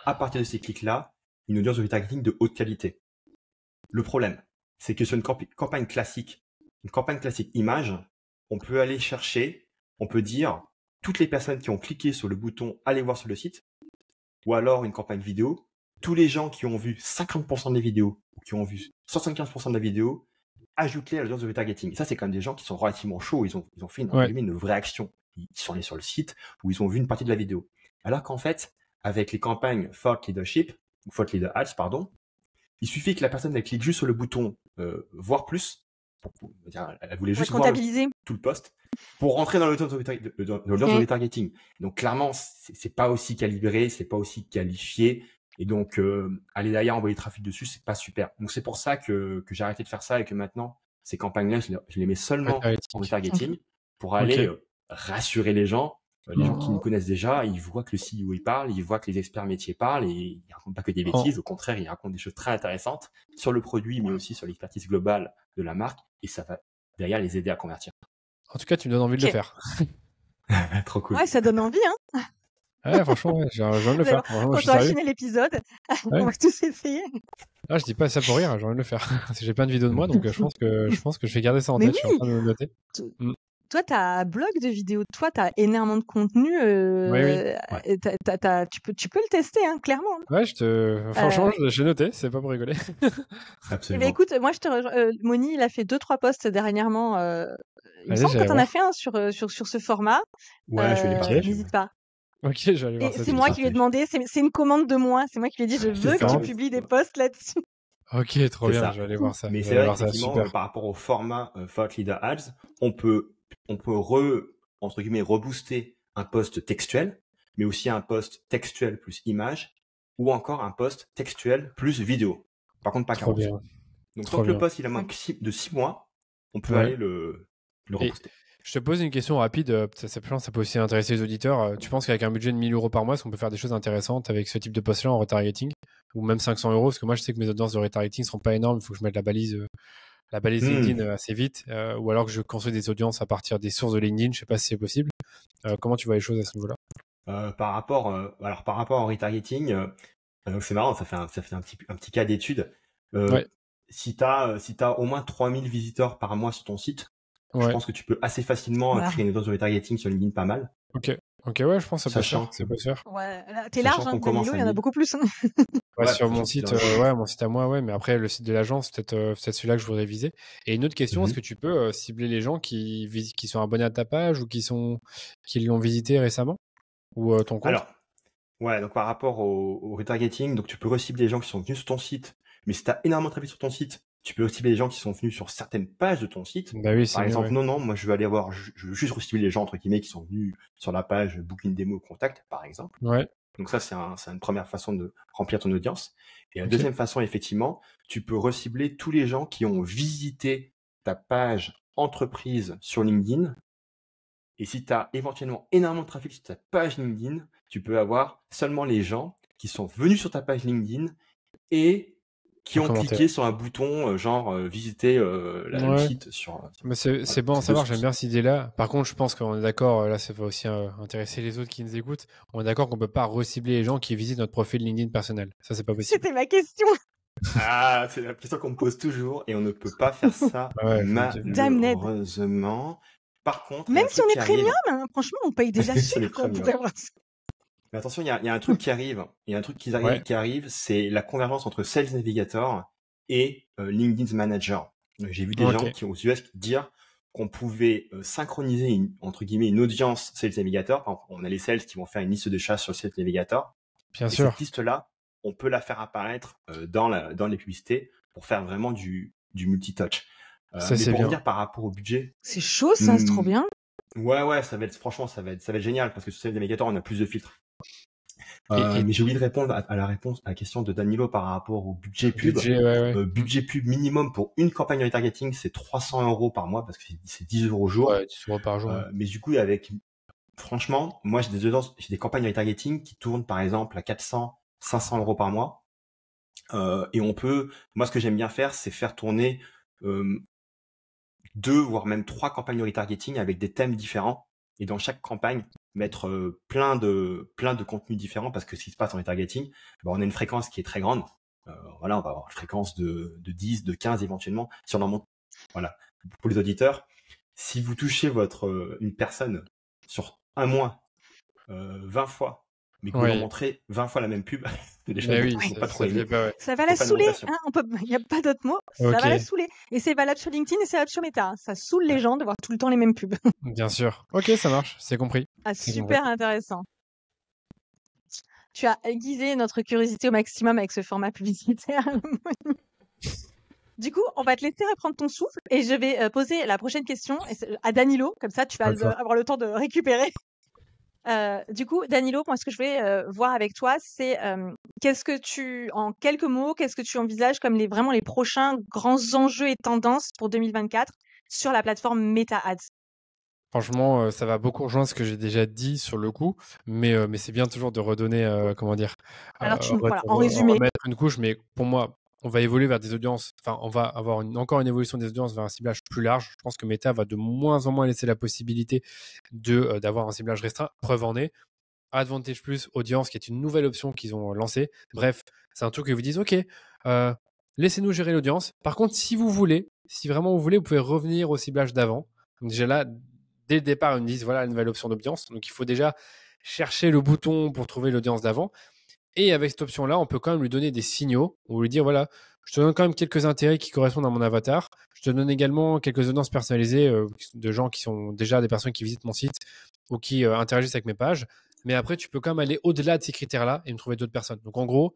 à partir de ces clics-là, une audience de retargeting de haute qualité. Le problème, c'est que sur une campagne classique image, on peut aller chercher, on peut dire toutes les personnes qui ont cliqué sur le bouton aller voir sur le site, ou alors une campagne vidéo, tous les gens qui ont vu 50% des vidéos, ou qui ont vu 75% de la vidéo, ajoute-les à l'audience de retargeting. Et ça, c'est quand même des gens qui sont relativement chauds, ils ont fait Ouais, une vraie action. Ils sont allés sur le site, ou ils ont vu une partie de la vidéo. Alors qu'en fait, avec les campagnes Thought Leadership, ou Thought Leader Ads, pardon, il suffit que la personne elle clique juste sur le bouton voir plus. Elle voulait On va juste voir comptabiliser. tout le post pour rentrer dans l'audience de retargeting. Donc clairement, c'est pas aussi calibré, c'est pas aussi qualifié. Et donc aller derrière envoyer du trafic dessus, c'est pas super. Donc c'est pour ça que j'ai arrêté de faire ça et que maintenant ces campagnes-là, je les mets seulement en retargeting. retargeting pour aller Ok. rassurer les gens. Les gens qui nous connaissent déjà, ils voient que le CEO il parle, ils voient que les experts métiers parlent et ils racontent pas que des En, bêtises. Au contraire, ils racontent des choses très intéressantes sur le produit, mais aussi sur l'expertise globale de la marque et ça va derrière les aider à convertir. en tout cas, tu me donnes envie de le Ok. faire. Trop cool. Ouais, ça donne envie, hein. Ouais, franchement, ouais, j'ai envie de le faire. Vraiment, je Quand suis on va sérieux. finir l'épisode, Ouais. on va tous essayer. Ah, je dis pas ça pour rire, j'ai envie de le faire. Parce que j'ai plein de vidéos de moi, donc je pense que je vais garder ça en Mais tête. Je suis en oui, train de le noter. Mm. toi, tu as un blog de vidéos, toi, tu as énormément de contenu. Oui, oui. Ouais, Et tu peux le tester, hein, clairement. Ouais, franchement, j'ai noté, c'est pas pour rigoler. Eh ben, absolument. écoute, moi, je te rejoins. Moni, il a fait 2-3 posts dernièrement. Il me Allez, semble que j'allais tu en as voir. fait un sur ce format. Ouais, je vais les Ok. partager. N'hésite Ouais. pas. Ok, je vais aller voir Et ça c'est tout de moi suite. qui lui ai Partage. demandé, c'est une commande de moi. C'est moi qui lui ai dit, je C'est veux que ça. tu publies des posts là-dessus. Ok, trop C'est bien, ça. je vais aller voir ça. Mais Je vais c'est aller vrai voir ça, qu'effectivement, super. par rapport au format Thought Leader Ads, on peut entre guillemets, rebooster un post textuel, mais aussi un post textuel plus image, ou encore un post textuel plus vidéo. Par contre, pas Trop 40. bien, Donc, tant trop que le bien. post il a moins de 6 mois, on peut Ouais. aller le Et rebooster. je te pose une question rapide, je pense que ça peut aussi intéresser les auditeurs. Tu penses qu'avec un budget de 1 000 € par mois, est-ce qu'on peut faire des choses intéressantes avec ce type de post-là en retargeting? Ou même 500 €? Parce que moi, je sais que mes audiences de retargeting ne seront pas énormes. Il faut que je mette la balise LinkedIn assez vite. Ou alors que je construis des audiences à partir des sources de LinkedIn. Je ne sais pas si c'est possible. Comment tu vois les choses à ce niveau-là? Par rapport au retargeting, c'est marrant, ça fait un petit cas d'étude. Ouais. Si t'as au moins 3000 visiteurs par mois sur ton site, je Ouais. pense que tu peux assez facilement Voilà. créer une audience de retargeting sur LinkedIn pas mal. Ok, ouais, je pense que ça peut se Sachant faire. Ça peut se faire. Ouais, là, t'es Sachant large, hein, qu'on commence Danilo, à il y en a 1000. beaucoup plus. Hein. Ouais, Ouais, sur sachant mon que site, dans- ouais, mon site à moi, ouais, mais après le site de l'agence, peut-être celui-là que je voudrais viser. Et une autre question, est-ce Mhm. que tu peux cibler les gens qui sont abonnés à ta page ou qui l'ont visité récemment ou ton compte? Alors, ouais, donc par rapport au retargeting, donc tu peux recibler les gens qui sont venus sur ton site, mais si tu as énormément de trafic sur ton site, tu peux recibler les gens qui sont venus sur certaines pages de ton site. Bah oui, c'est Par mieux, exemple, ouais. non, moi je veux juste recibler les gens entre guillemets qui sont venus sur la page Booking Demo Contact, par exemple. Ouais, Donc ça, c'est une première façon de remplir ton audience. Et la ok. deuxième façon, effectivement, tu peux recibler tous les gens qui ont visité ta page entreprise sur LinkedIn. Et si tu as éventuellement énormément de trafic sur ta page LinkedIn, tu peux avoir seulement les gens qui sont venus sur ta page LinkedIn et qui En ont commentaire. cliqué sur un bouton visiter le Ouais, site sur mais c'est voilà, bon à c'est deux savoir, j'aime sources. bien cette idée-là. Par contre, je pense qu'on est d'accord, là, ça va aussi intéresser les autres qui nous écoutent. On est d'accord qu'on peut pas recibler les gens qui visitent notre profil LinkedIn personnel. Ça, c'est pas possible. C'était ma question. Ah, c'est la question qu'on me pose toujours et on ne peut pas faire ça Ah ouais, je me dis. Damned. malheureusement. Par contre, il y a Même un si truc on est qui arrive. premium, hein, franchement, on paye déjà Sur les cher quoi, pour premiums. avoir ça. Mais attention, il y a un truc qui arrive. Il y a un truc Ouais. qui arrive, c'est la convergence entre Sales Navigator et LinkedIn Manager. J'ai vu des Ok. gens qui aux US dire qu'on pouvait synchroniser entre guillemets une audience Sales Navigator. Par exemple, on a les sales qui vont faire une liste de chasse sur Sales Navigator. Bien Et sûr. cette liste-là, on peut la faire apparaître dans les publicités pour faire vraiment du multi-touch. Ça, Mais c'est pour bien. revenir par rapport au budget, C'est chaud, ça, c'est trop bien. ouais, franchement, ça va être génial parce que sur Sales Navigator, on a plus de filtres. Et Mais j'ai oublié de répondre à la question de Danilo par rapport au budget pub. budget, ouais. Budget pub minimum pour une campagne de retargeting, c'est 300 € par mois parce que c'est 10 € au jour. Ouais, 10 € par jour. Ouais. Mais du coup, franchement, moi j'ai des campagnes de retargeting qui tournent par exemple à 400, 500 € par mois. Et moi ce que j'aime bien faire, c'est faire tourner 2 voire même 3 campagnes de retargeting avec des thèmes différents. Et dans chaque campagne, mettre plein de contenus différents parce que ce qui se passe en retargeting, on a une fréquence qui est très grande. Voilà, on va avoir une fréquence de 10, de 15 éventuellement. Si on en monte, voilà. Pour les auditeurs, si vous touchez une personne sur un mois 20 fois, mais que vous leur Ouais. montrez 20 fois la même pub, déjà, Mais ils oui, vont pas ça trop te fait aimer. pas, ouais. Ça va Faut la faire une saouler, rotation. hein, il n'y a pas d'autre mot. Ça Ok. va la saouler. Et c'est valable sur LinkedIn et c'est valable sur Meta. Hein. Ça saoule les gens de voir tout le temps les mêmes pubs. Bien sûr. Ok, ça marche. C'est compris. Ah, C'est super compris. intéressant. Tu as aiguisé notre curiosité au maximum avec ce format publicitaire. Du coup, on va te laisser reprendre ton souffle et je vais poser la prochaine question à Danilo. Comme ça, tu vas D'accord. avoir le temps de récupérer. Du coup, Danilo, moi, ce que je voulais voir avec toi, c'est en quelques mots, qu'est-ce que tu envisages comme vraiment les prochains grands enjeux et tendances pour 2024 sur la plateforme Meta Ads? Franchement, ça va beaucoup rejoindre ce que j'ai déjà dit sur le coup, mais c'est bien toujours de redonner, comment dire, Alors, voilà, en résumé. remettre une couche. Mais pour moi, on va évoluer vers des audiences. Enfin, on va avoir encore une évolution des audiences vers un ciblage plus large. Je pense que Meta va de moins en moins laisser la possibilité d'avoir un ciblage restreint. Preuve en est, Advantage Plus Audience, qui est une nouvelle option qu'ils ont lancée. Bref, c'est un truc que vous dites, OK, laissez-nous gérer l'audience. Par contre, si vraiment vous voulez, vous pouvez revenir au ciblage d'avant. Donc déjà là, dès le départ, ils me disent, voilà, une nouvelle option d'audience. Donc il faut déjà chercher le bouton pour trouver l'audience d'avant. Et avec cette option-là, on peut quand même lui donner des signaux. On lui dire, voilà, je te donne quand même quelques intérêts qui correspondent à mon avatar. Je te donne également quelques audiences personnalisées de gens qui sont déjà des personnes qui visitent mon site ou qui interagissent avec mes pages. Mais après, tu peux quand même aller au-delà de ces critères-là et me trouver d'autres personnes. Donc en gros,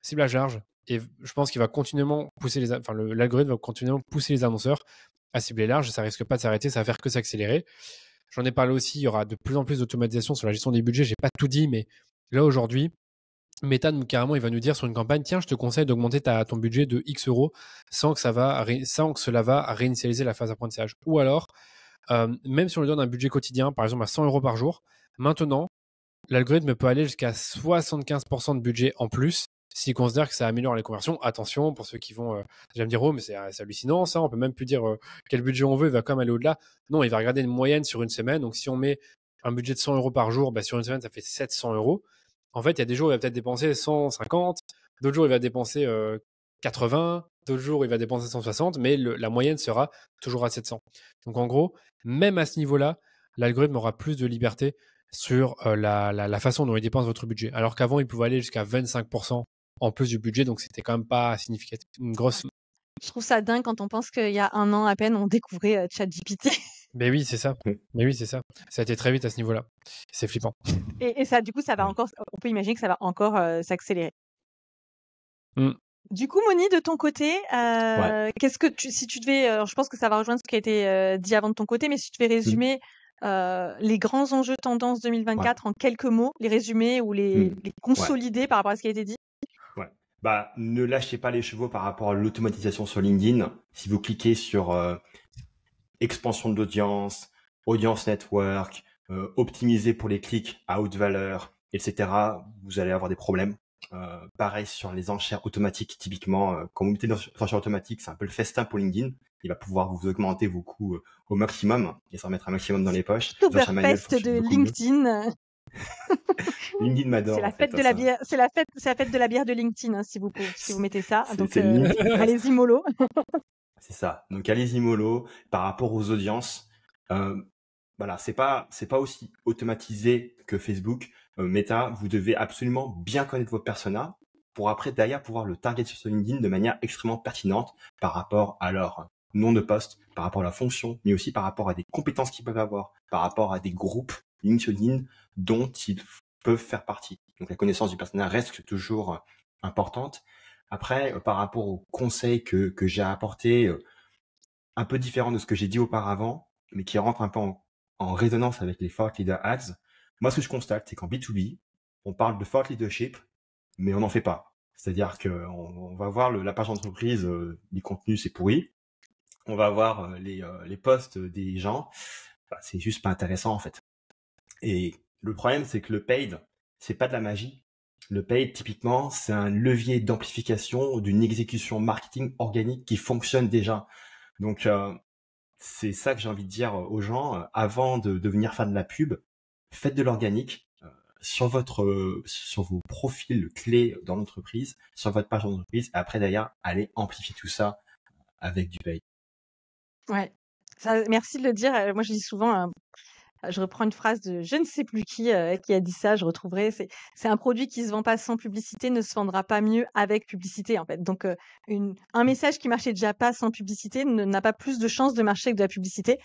ciblage large. Et je pense qu'il va continuellement pousser l'algorithme va continuellement pousser les annonceurs à cibler large. Ça risque pas de s'arrêter, ça va faire que s'accélérer. J'en ai parlé aussi, il y aura de plus en plus d'automatisation sur la gestion des budgets. J'ai pas tout dit, mais là aujourd'hui, Meta, carrément, il va nous dire sur une campagne, tiens, je te conseille d'augmenter ton budget de X euros sans que cela va réinitialiser la phase d'apprentissage. Ou alors, même si on lui donne un budget quotidien, par exemple à 100 € par jour, maintenant, l'algorithme peut aller jusqu'à 75% de budget en plus s'il considère que ça améliore les conversions. Attention, pour ceux qui vont déjà me dire, oh, mais c'est hallucinant ça, on peut même plus dire quel budget on veut, il va quand même aller au-delà. Non, il va regarder une moyenne sur une semaine. Donc, si on met un budget de 100 € par jour, sur une semaine, ça fait 700 €. En fait, il y a des jours où il va peut-être dépenser 150, d'autres jours, il va dépenser 80, d'autres jours, il va dépenser 160, mais la moyenne sera toujours à 700. Donc, en gros, même à ce niveau-là, l'algorithme aura plus de liberté sur la façon dont il dépense votre budget. Alors qu'avant, il pouvait aller jusqu'à 25% en plus du budget, donc c'était quand même pas significatif. Une grosse. Je trouve ça dingue quand on pense qu'il y a un an à peine, on découvrait ChatGPT. Mais oui, c'est ça. Mais oui, c'est ça. Ça a été très vite à ce niveau-là. C'est flippant. Et ça, du coup, ça va encore, on peut imaginer que ça va encore s'accélérer. Du coup, Moni, de ton côté, qu'est-ce que si tu devais, je pense que ça va rejoindre ce qui a été dit avant de ton côté, mais si tu devais résumer les grands enjeux tendance 2024 en quelques mots, les résumer ou les consolider par rapport à ce qui a été dit. Ouais. Ne lâchez pas les chevaux par rapport à l'automatisation sur LinkedIn. Si vous cliquez sur expansion de l'audience, audience network, optimiser pour les clics à haute valeur, etc., vous allez avoir des problèmes. Pareil sur les enchères automatiques, typiquement, quand vous mettez des enchères automatiques, c'est un peu le festin pour LinkedIn. Il va pouvoir vous augmenter vos coûts au maximum et s'en mettre un maximum dans les poches. Oktoberfest de LinkedIn. LinkedIn m'adore. C'est la fête de la bière. C'est la fête de la bière de LinkedIn, si vous mettez ça. Donc allez-y mollo. C'est ça. Donc allez-y mollo. Par rapport aux audiences, c'est pas aussi automatisé que Facebook. Meta, vous devez absolument bien connaître vos personas pour après derrière pouvoir le target sur LinkedIn de manière extrêmement pertinente par rapport à leur nom de poste, par rapport à la fonction, mais aussi par rapport à des compétences qu'ils peuvent avoir, par rapport à des groupes LinkedIn dont ils peuvent faire partie. Donc la connaissance du persona reste toujours importante. Après, par rapport aux conseils que j'ai apportés, un peu différent de ce que j'ai dit auparavant, mais qui rentre un peu en résonance avec les thought leader ads. Moi, ce que je constate, c'est qu'en B2B, on parle de thought leadership, mais on n'en fait pas. C'est-à-dire qu'on va voir la page d'entreprise, les contenus, c'est pourri. On va voir les posts des gens. C'est juste pas intéressant, en fait. Et le problème, c'est que le paid, c'est pas de la magie. Le paid, typiquement, c'est un levier d'amplification d'une exécution marketing organique qui fonctionne déjà. Donc, c'est ça que j'ai envie de dire aux gens. Avant de devenir fan de la pub, faites de l'organique sur vos profils clés dans l'entreprise, sur votre page d'entreprise. Et après, d'ailleurs, allez amplifier tout ça avec du paid. Ouais. Merci de le dire. Moi, je dis souvent, je reprends une phrase de je ne sais plus qui a dit ça, je retrouverai. C'est un produit qui se vend pas sans publicité, ne se vendra pas mieux avec publicité, en fait. Donc, un message qui marchait déjà pas sans publicité n'a pas plus de chances de marcher avec de la publicité.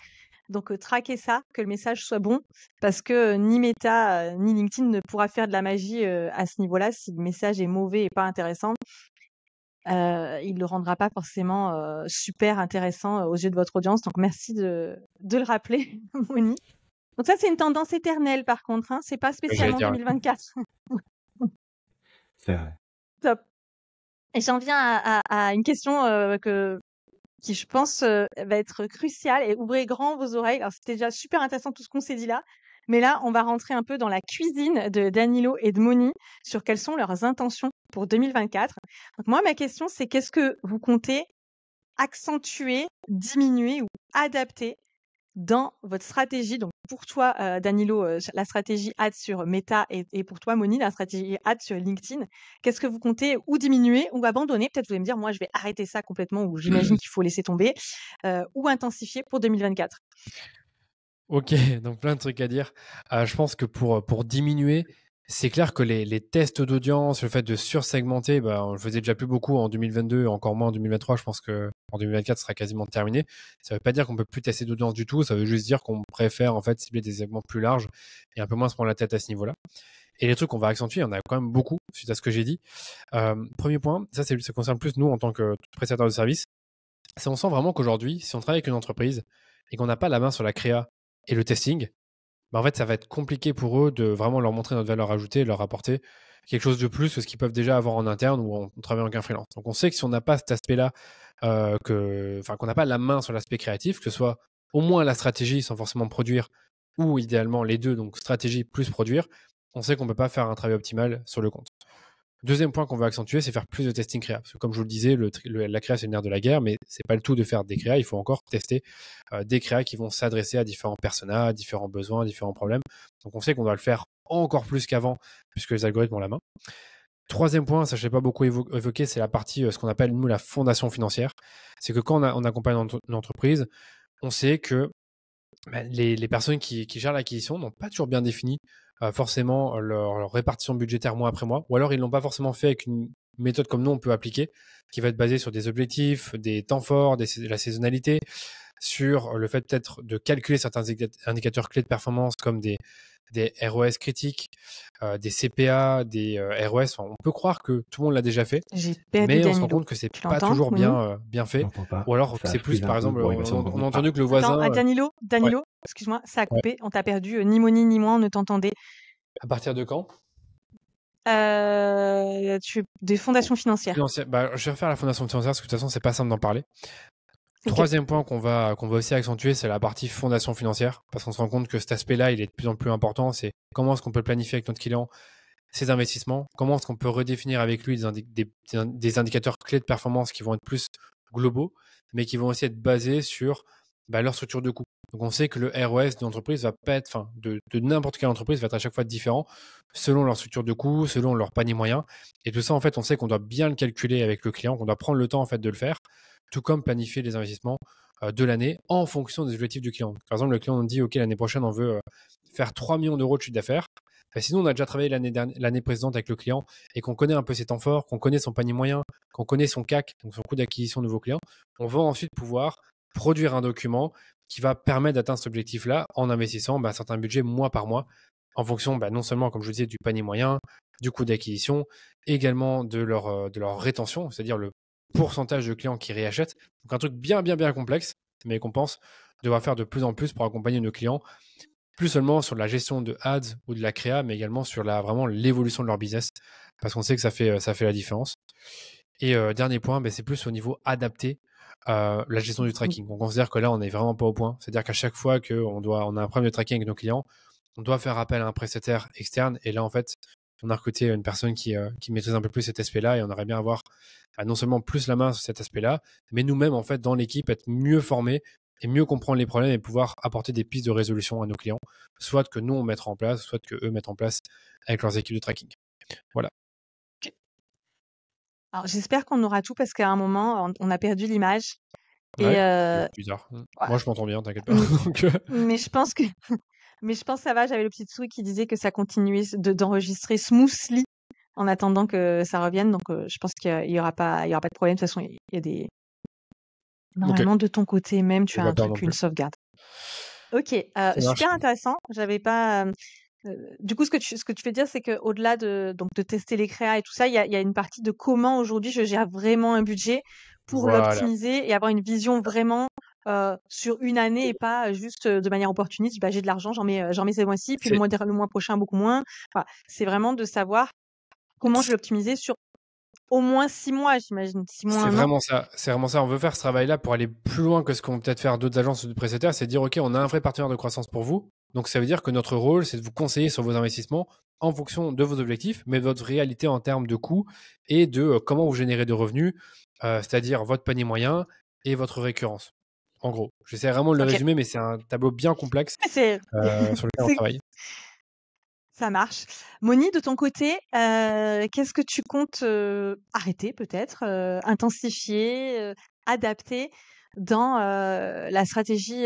Donc, traquez ça, que le message soit bon, parce que ni Meta ni LinkedIn ne pourra faire de la magie à ce niveau-là si le message est mauvais et pas intéressant. Il le rendra pas forcément super intéressant aux yeux de votre audience. Donc, merci de le rappeler, Moni. Donc ça, c'est une tendance éternelle, par contre. C'est pas spécialement 2024. C'est vrai. Top. Et j'en viens à une question qui, je pense, va être cruciale et ouvrez grand vos oreilles. Alors, c'était déjà super intéressant tout ce qu'on s'est dit là. Mais là, on va rentrer un peu dans la cuisine de Danilo et de Moni sur quelles sont leurs intentions pour 2024. Donc moi, ma question, c'est qu'est-ce que vous comptez accentuer, diminuer ou adapter dans votre stratégie? Donc pour toi, Danilo, la stratégie ad sur Meta et pour toi, Moni, la stratégie ad sur LinkedIn. Qu'est-ce que vous comptez ou diminuer ou abandonner? Peut-être vous allez me dire, moi, je vais arrêter ça complètement ou j'imagine qu'il faut laisser tomber ou intensifier pour 2024. Ok, donc plein de trucs à dire. Je pense que pour diminuer, c'est clair que les tests d'audience, le fait de sursegmenter, on le faisait déjà plus beaucoup en 2022, encore moins en 2023. Je pense que en 2024, ce sera quasiment terminé. Ça ne veut pas dire qu'on peut plus tester d'audience du tout. Ça veut juste dire qu'on préfère en fait cibler des segments plus larges et un peu moins se prendre la tête à ce niveau-là. Et les trucs qu'on va accentuer, il y en a quand même beaucoup suite à ce que j'ai dit. Premier point, ça concerne plus nous en tant que prestataire de service. On sent vraiment qu'aujourd'hui, si on travaille avec une entreprise et qu'on n'a pas la main sur la créa et le testing, en fait, ça va être compliqué pour eux de vraiment leur montrer notre valeur ajoutée, leur apporter quelque chose de plus que ce qu'ils peuvent déjà avoir en interne ou en travaillant avec un freelance. Donc, on sait que si on n'a pas cet aspect-là, qu'on n'a pas la main sur l'aspect créatif, que ce soit au moins la stratégie sans forcément produire, ou idéalement les deux, donc stratégie plus produire, on sait qu'on ne peut pas faire un travail optimal sur le compte. Deuxième point qu'on va accentuer, c'est faire plus de testing créa. Parce que comme je vous le disais, la créa, c'est le nerf de la guerre, mais c'est pas le tout de faire des créas. Il faut encore tester des créas qui vont s'adresser à différents personas, à différents besoins, différents problèmes. Donc on sait qu'on doit le faire encore plus qu'avant, puisque les algorithmes ont la main. Troisième point, ça je n'ai pas beaucoup évoqué, c'est la partie, ce qu'on appelle, nous, la fondation financière. C'est que quand on accompagne une entreprise, on sait que les personnes qui gèrent l'acquisition n'ont pas toujours bien défini forcément leur répartition budgétaire mois après mois, ou alors ils ne l'ont pas forcément fait avec une méthode comme nous on peut appliquer, qui va être basée sur des objectifs, des temps forts, la saisonnalité, sur le fait peut-être de calculer certains indicateurs clés de performance comme des ROS critiques, des CPA, des ROS. Enfin, on peut croire que tout le monde l'a déjà fait, J'ai perdu mais on se rend Danilo. compte que c'est Tu pas l'entends, toujours Moni? bien fait. J'entends pas. Ou alors Ça c'est plus, frise par un peu. exemple, Bon, il va sûrement on a revenir. entendu que le Attends, voisin. Danilo, Ouais, excuse-moi, ça a ouais. coupé. On t'a perdu. Ni Moni ni moi, on ne t'entendait. À partir de quand? Des fondations financières. Bah, je vais refaire la fondation financière parce que de toute façon, c'est pas simple d'en parler. Ok. Troisième point qu'on va aussi accentuer, c'est la partie fondation financière, parce qu'on se rend compte que cet aspect-là, il est de plus en plus important. C'est comment est-ce qu'on peut planifier avec notre client ses investissements, comment est-ce qu'on peut redéfinir avec lui des indicateurs clés de performance qui vont être plus globaux, mais qui vont aussi être basés sur leur structure de coût. Donc on sait que le ROS d'une entreprise va pas être, enfin de n'importe quelle entreprise va être à chaque fois différent selon leur structure de coût, selon leur panier moyen. Et tout ça, en fait, on sait qu'on doit bien le calculer avec le client, qu'on doit prendre le temps en fait de le faire, tout comme planifier les investissements de l'année en fonction des objectifs du client. Par exemple, le client nous dit, OK, l'année prochaine, on veut faire 3 millions d'euros de chiffre d'affaires. Sinon, on a déjà travaillé l'année précédente avec le client et qu'on connaît un peu ses temps forts, qu'on connaît son panier moyen, qu'on connaît son CAC, donc son coût d'acquisition de nouveaux clients, on va ensuite pouvoir produire un document qui va permettre d'atteindre cet objectif-là en investissant certains budgets mois par mois en fonction non seulement, comme je vous disais, du panier moyen, du coût d'acquisition, également de leur rétention, c'est-à-dire le pourcentage de clients qui réachètent. Donc un truc bien, bien, bien complexe, mais qu'on pense devoir faire de plus en plus pour accompagner nos clients, plus seulement sur la gestion de ads ou de la créa, mais également sur vraiment l'évolution de leur business, parce qu'on sait que ça fait la différence. Et dernier point, c'est plus au niveau adapté, la gestion du tracking. On considère que là, on n'est vraiment pas au point. C'est-à-dire qu'à chaque fois qu'on a un problème de tracking avec nos clients, on doit faire appel à un prestataire externe. Et là, en fait, on a recruté une personne qui maîtrise un peu plus cet aspect-là et on aimerait bien avoir non seulement plus la main sur cet aspect-là, mais nous-mêmes, en fait, dans l'équipe, être mieux formés et mieux comprendre les problèmes et pouvoir apporter des pistes de résolution à nos clients, soit que nous, on mettra en place, soit que eux mettent en place avec leurs équipes de tracking. Voilà. Alors, j'espère qu'on aura tout parce qu'à un moment, on a perdu l'image. Ouais, Et c'est bizarre. Moi, je m'entends bien, t'inquiète pas. mais je pense que ça va. J'avais le petit souhait qui disait que ça continuait d'enregistrer smoothly en attendant que ça revienne. Donc, je pense qu'il y aura pas de problème. De toute façon, il y a des normalement de ton côté même, tu as un truc, une sauvegarde. Ok, super intéressant. J'avais pas. Du coup, ce que tu fais dire, c'est que au-delà de tester les créas et tout ça, il y a une partie de comment aujourd'hui je gère vraiment un budget pour l'optimiser et avoir une vision vraiment sur une année et pas juste de manière opportuniste. J'ai de l'argent, j'en mets ce mois-ci, puis le mois prochain beaucoup moins. Enfin, c'est vraiment de savoir comment je vais l'optimiser sur au moins 6 mois, j'imagine. 6 mois, c'est vraiment ça. C'est vraiment ça. On veut faire ce travail-là pour aller plus loin que ce qu'ont peut-être faire d'autres agences ou d'autres prestataires. C'est dire, OK, on a un vrai partenaire de croissance pour vous. Donc, ça veut dire que notre rôle, c'est de vous conseiller sur vos investissements en fonction de vos objectifs, mais de votre réalité en termes de coûts et de comment vous générez de revenus, c'est-à-dire votre panier moyen et votre récurrence. En gros, j'essaie vraiment de le résumer, mais c'est un tableau bien complexe sur lequel on travaille. Ça marche. Moni, de ton côté, qu'est-ce que tu comptes arrêter peut-être, intensifier, adapter dans la stratégie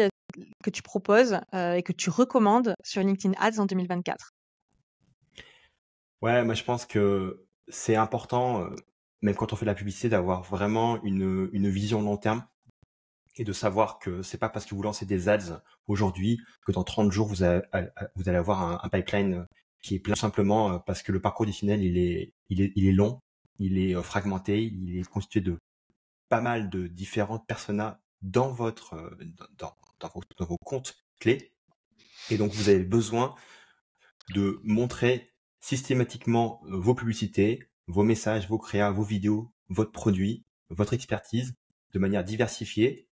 que tu proposes et que tu recommandes sur LinkedIn Ads en 2024? Ouais, moi je pense que c'est important, même quand on fait de la publicité, d'avoir vraiment une vision long terme et de savoir que c'est pas parce que vous lancez des ads aujourd'hui que dans 30 jours vous allez avoir un pipeline qui est plein, simplement parce que le parcours du tunnel il est long, il est fragmenté, il est constitué de pas mal de différentes personas dans vos comptes clés, et donc vous avez besoin de montrer systématiquement vos publicités, vos messages, vos créas, vos vidéos, votre produit, votre expertise de manière diversifiée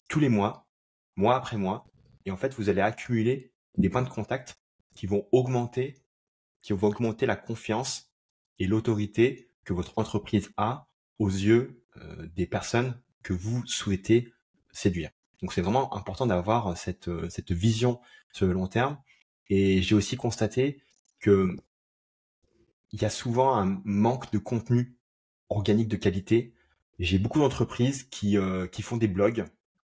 tous les mois, mois après mois. Et en fait, vous allez accumuler des points de contact qui vont augmenter la confiance et l'autorité que votre entreprise a aux yeux des personnes que vous souhaitez séduire. Donc c'est vraiment important d'avoir cette vision sur le long terme. Et j'ai aussi constaté que il y a souvent un manque de contenu organique de qualité. J'ai beaucoup d'entreprises qui font des blogs,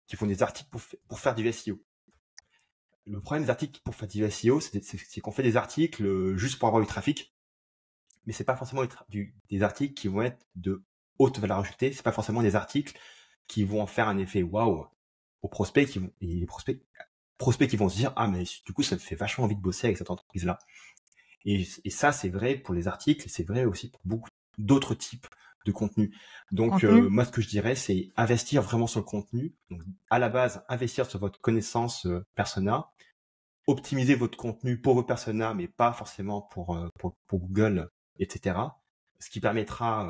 qui font des articles pour faire du SEO. Le problème des articles pour faire du SEO, c'est qu'on fait des articles juste pour avoir du trafic, mais c'est pas forcément des articles qui vont être de haute valeur ajoutée. C'est pas forcément des articles qui vont en faire un effet waouh aux prospects et les prospects qui vont se dire ah mais du coup ça me fait vachement envie de bosser avec cette entreprise là. Et ça c'est vrai pour les articles, c'est vrai aussi pour beaucoup d'autres types de contenus. Donc moi ce que je dirais c'est investir vraiment sur le contenu. Donc à la base investir sur votre connaissance persona, optimiser votre contenu pour vos personas mais pas forcément pour Google, etc. Ce qui permettra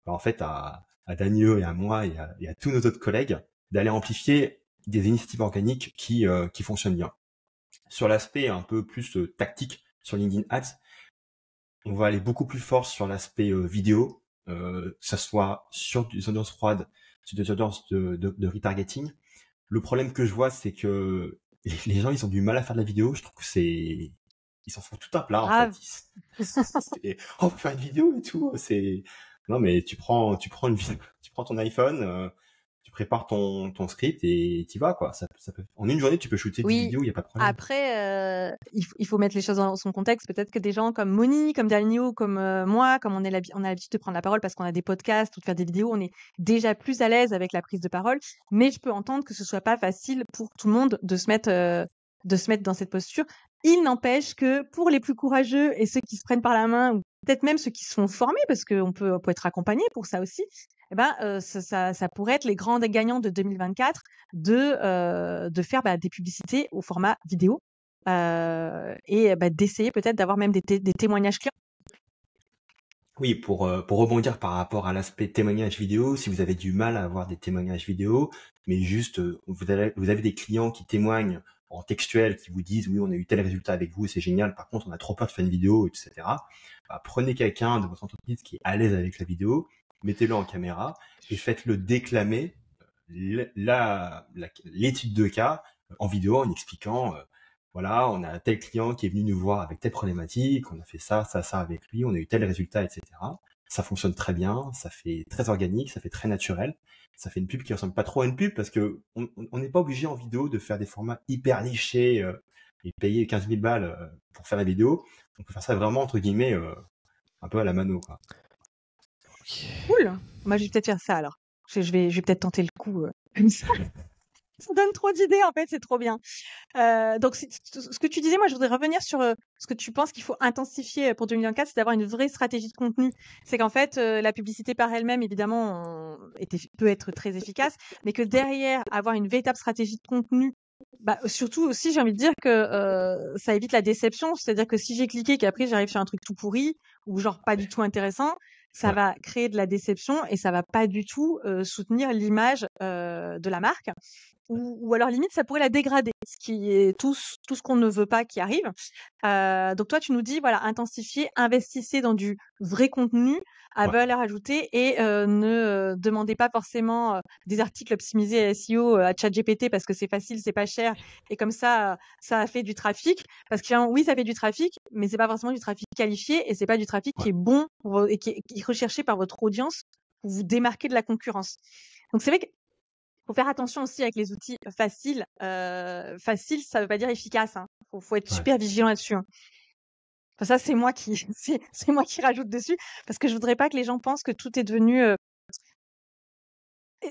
en fait à Daniel et à moi et à tous nos autres collègues d'aller amplifier des initiatives organiques qui fonctionnent bien. Sur l'aspect un peu plus tactique sur LinkedIn Ads, on va aller beaucoup plus fort sur l'aspect vidéo, que ça soit sur des audiences froides, sur des audiences de retargeting. Le problème que je vois, c'est que les gens, ils ont du mal à faire de la vidéo. Je trouve que ils s'en font tout un plat, en fait. On va faire une vidéo et tout. Non, mais tu prends ton iPhone, tu prépares ton script et t'y vas, quoi. En une journée, tu peux shooter 10 vidéos, il n'y a pas de problème. Après, il faut mettre les choses dans son contexte. Peut-être que des gens comme Moni, comme Daniel, comme moi, comme on a l'habitude de prendre la parole parce qu'on a des podcasts ou de faire des vidéos, on est déjà plus à l'aise avec la prise de parole. Mais je peux entendre que ce soit pas facile pour tout le monde de se mettre dans cette posture. Il n'empêche que pour les plus courageux et ceux qui se prennent par la main, ou peut-être même ceux qui se font former, parce qu'on peut être accompagné pour ça aussi, eh ben, ça pourrait être les grands gagnants de 2024 de faire des publicités au format vidéo et d'essayer peut-être d'avoir même des témoignages clients. Oui, pour rebondir par rapport à l'aspect témoignage vidéo, si vous avez du mal à avoir des témoignages vidéo, mais juste vous avez des clients qui témoignent en textuel, qui vous disent oui, on a eu tel résultat avec vous, c'est génial, par contre on a trop peur de faire une vidéo, etc. Prenez quelqu'un de votre entreprise qui est à l'aise avec la vidéo, mettez-le en caméra et faites-le déclamer l'étude de cas en vidéo en expliquant voilà, on a tel client qui est venu nous voir avec telle problématique, on a fait ça avec lui, on a eu tel résultat, etc. Ça fonctionne très bien, ça fait très organique, ça fait très naturel. Ça fait une pub qui ressemble pas trop à une pub parce que on n'est pas obligé en vidéo de faire des formats hyper nichés et payer 15 000 balles pour faire la vidéo. On peut faire ça vraiment entre guillemets un peu à la mano, quoi. Cool. Moi, je vais peut-être faire ça alors. Je vais peut-être tenter le coup comme ça. Ça donne trop d'idées, en fait, c'est trop bien. Donc, ce que tu disais, moi, je voudrais revenir sur ce que tu penses qu'il faut intensifier pour 2024, c'est d'avoir une vraie stratégie de contenu. C'est qu'en fait, la publicité par elle-même, évidemment, peut être très efficace, mais que derrière, avoir une véritable stratégie de contenu, surtout aussi, j'ai envie de dire que ça évite la déception. C'est-à-dire que si j'ai cliqué et qu'après, j'arrive sur un truc tout pourri ou genre pas du tout intéressant, ça va créer de la déception et ça va pas du tout soutenir l'image de la marque. Ou alors limite ça pourrait la dégrader, ce qui est tout ce qu'on ne veut pas qui arrive. Donc toi tu nous dis voilà, intensifiez, investissez dans du vrai contenu à valeur ajoutée et ne demandez pas forcément des articles optimisés à SEO à ChatGPT parce que c'est facile, c'est pas cher et comme ça ça a fait du trafic parce que oui, ça fait du trafic mais c'est pas forcément du trafic qualifié et c'est pas du trafic qui est bon et qui est recherché par votre audience pour vous démarquer de la concurrence. Donc c'est vrai que faut faire attention aussi avec les outils faciles. Facile, ça veut pas dire efficace. Hein. Faut être super vigilant là-dessus. Hein. Enfin, ça, c'est moi qui, c'est moi qui rajoute dessus parce que je voudrais pas que les gens pensent que tout est devenu.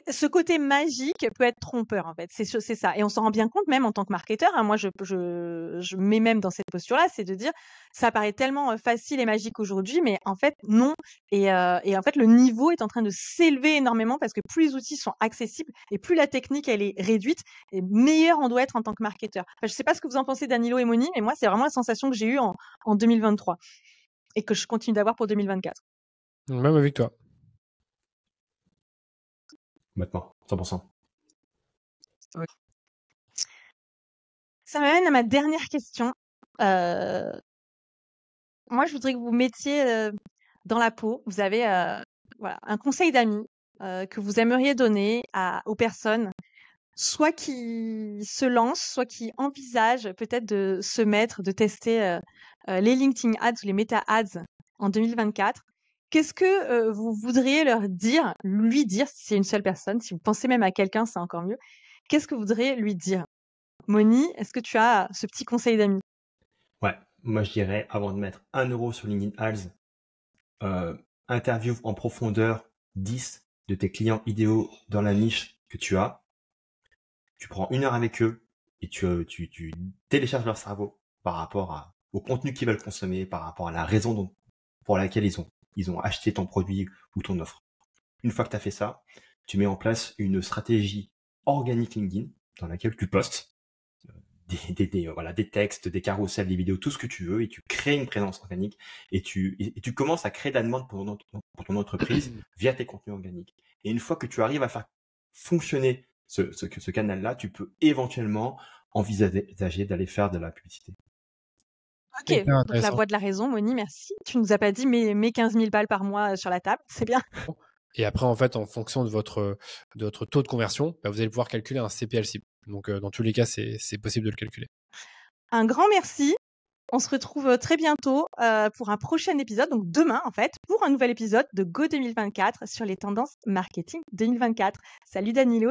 Ce côté magique peut être trompeur en fait, c'est ça et on s'en rend bien compte même en tant que marketeur, hein. Moi je mets même dans cette posture-là, c'est de dire ça paraît tellement facile et magique aujourd'hui, mais en fait non et en fait le niveau est en train de s'élever énormément parce que plus les outils sont accessibles et plus la technique elle est réduite et meilleur on doit être en tant que marketeur. Enfin, je sais pas ce que vous en pensez Danilo et Moni, mais moi c'est vraiment la sensation que j'ai eue en 2023 et que je continue d'avoir pour 2024. Même avec toi. Maintenant, 100%. Ça m'amène à ma dernière question. Moi, je voudrais que vous mettiez dans la peau. Vous avez voilà, un conseil d'amis que vous aimeriez donner aux personnes, soit qui se lancent, soit qui envisagent peut-être de se mettre, de tester les LinkedIn Ads ou les Meta Ads en 2024. Qu'est-ce que vous voudriez lui dire, si c'est une seule personne, si vous pensez même à quelqu'un, c'est encore mieux. Qu'est-ce que vous voudriez lui dire? Moni, est-ce que tu as ce petit conseil d'amis? Ouais, moi je dirais, avant de mettre 1 euro sur LinkedIn Ads, interview en profondeur 10 de tes clients idéaux dans la niche que tu as. Tu prends 1 heure avec eux et tu télécharges leur cerveau par rapport au contenu qu'ils veulent consommer, par rapport à la raison pour laquelle ils ont acheté ton produit ou ton offre. Une fois que tu as fait ça, tu mets en place une stratégie organique LinkedIn dans laquelle tu postes des textes, des carousels, des vidéos, tout ce que tu veux, et tu crées une présence organique et tu commences à créer de la demande pour ton entreprise via tes contenus organiques. Et une fois que tu arrives à faire fonctionner ce canal-là, tu peux éventuellement envisager d'aller faire de la publicité. Ok, Hyper donc la intéressant. voix de la raison, Moni, merci. Tu nous as pas dit mes 15 000 balles par mois sur la table, c'est bien. Et après, en fait, en fonction de votre taux de conversion, bah, vous allez pouvoir calculer un CPL cible. Donc, dans tous les cas, c'est possible de le calculer. Un grand merci. On se retrouve très bientôt pour un prochain épisode, donc demain en fait, pour un nouvel épisode de Go 2024 sur les tendances marketing 2024. Salut Danilo.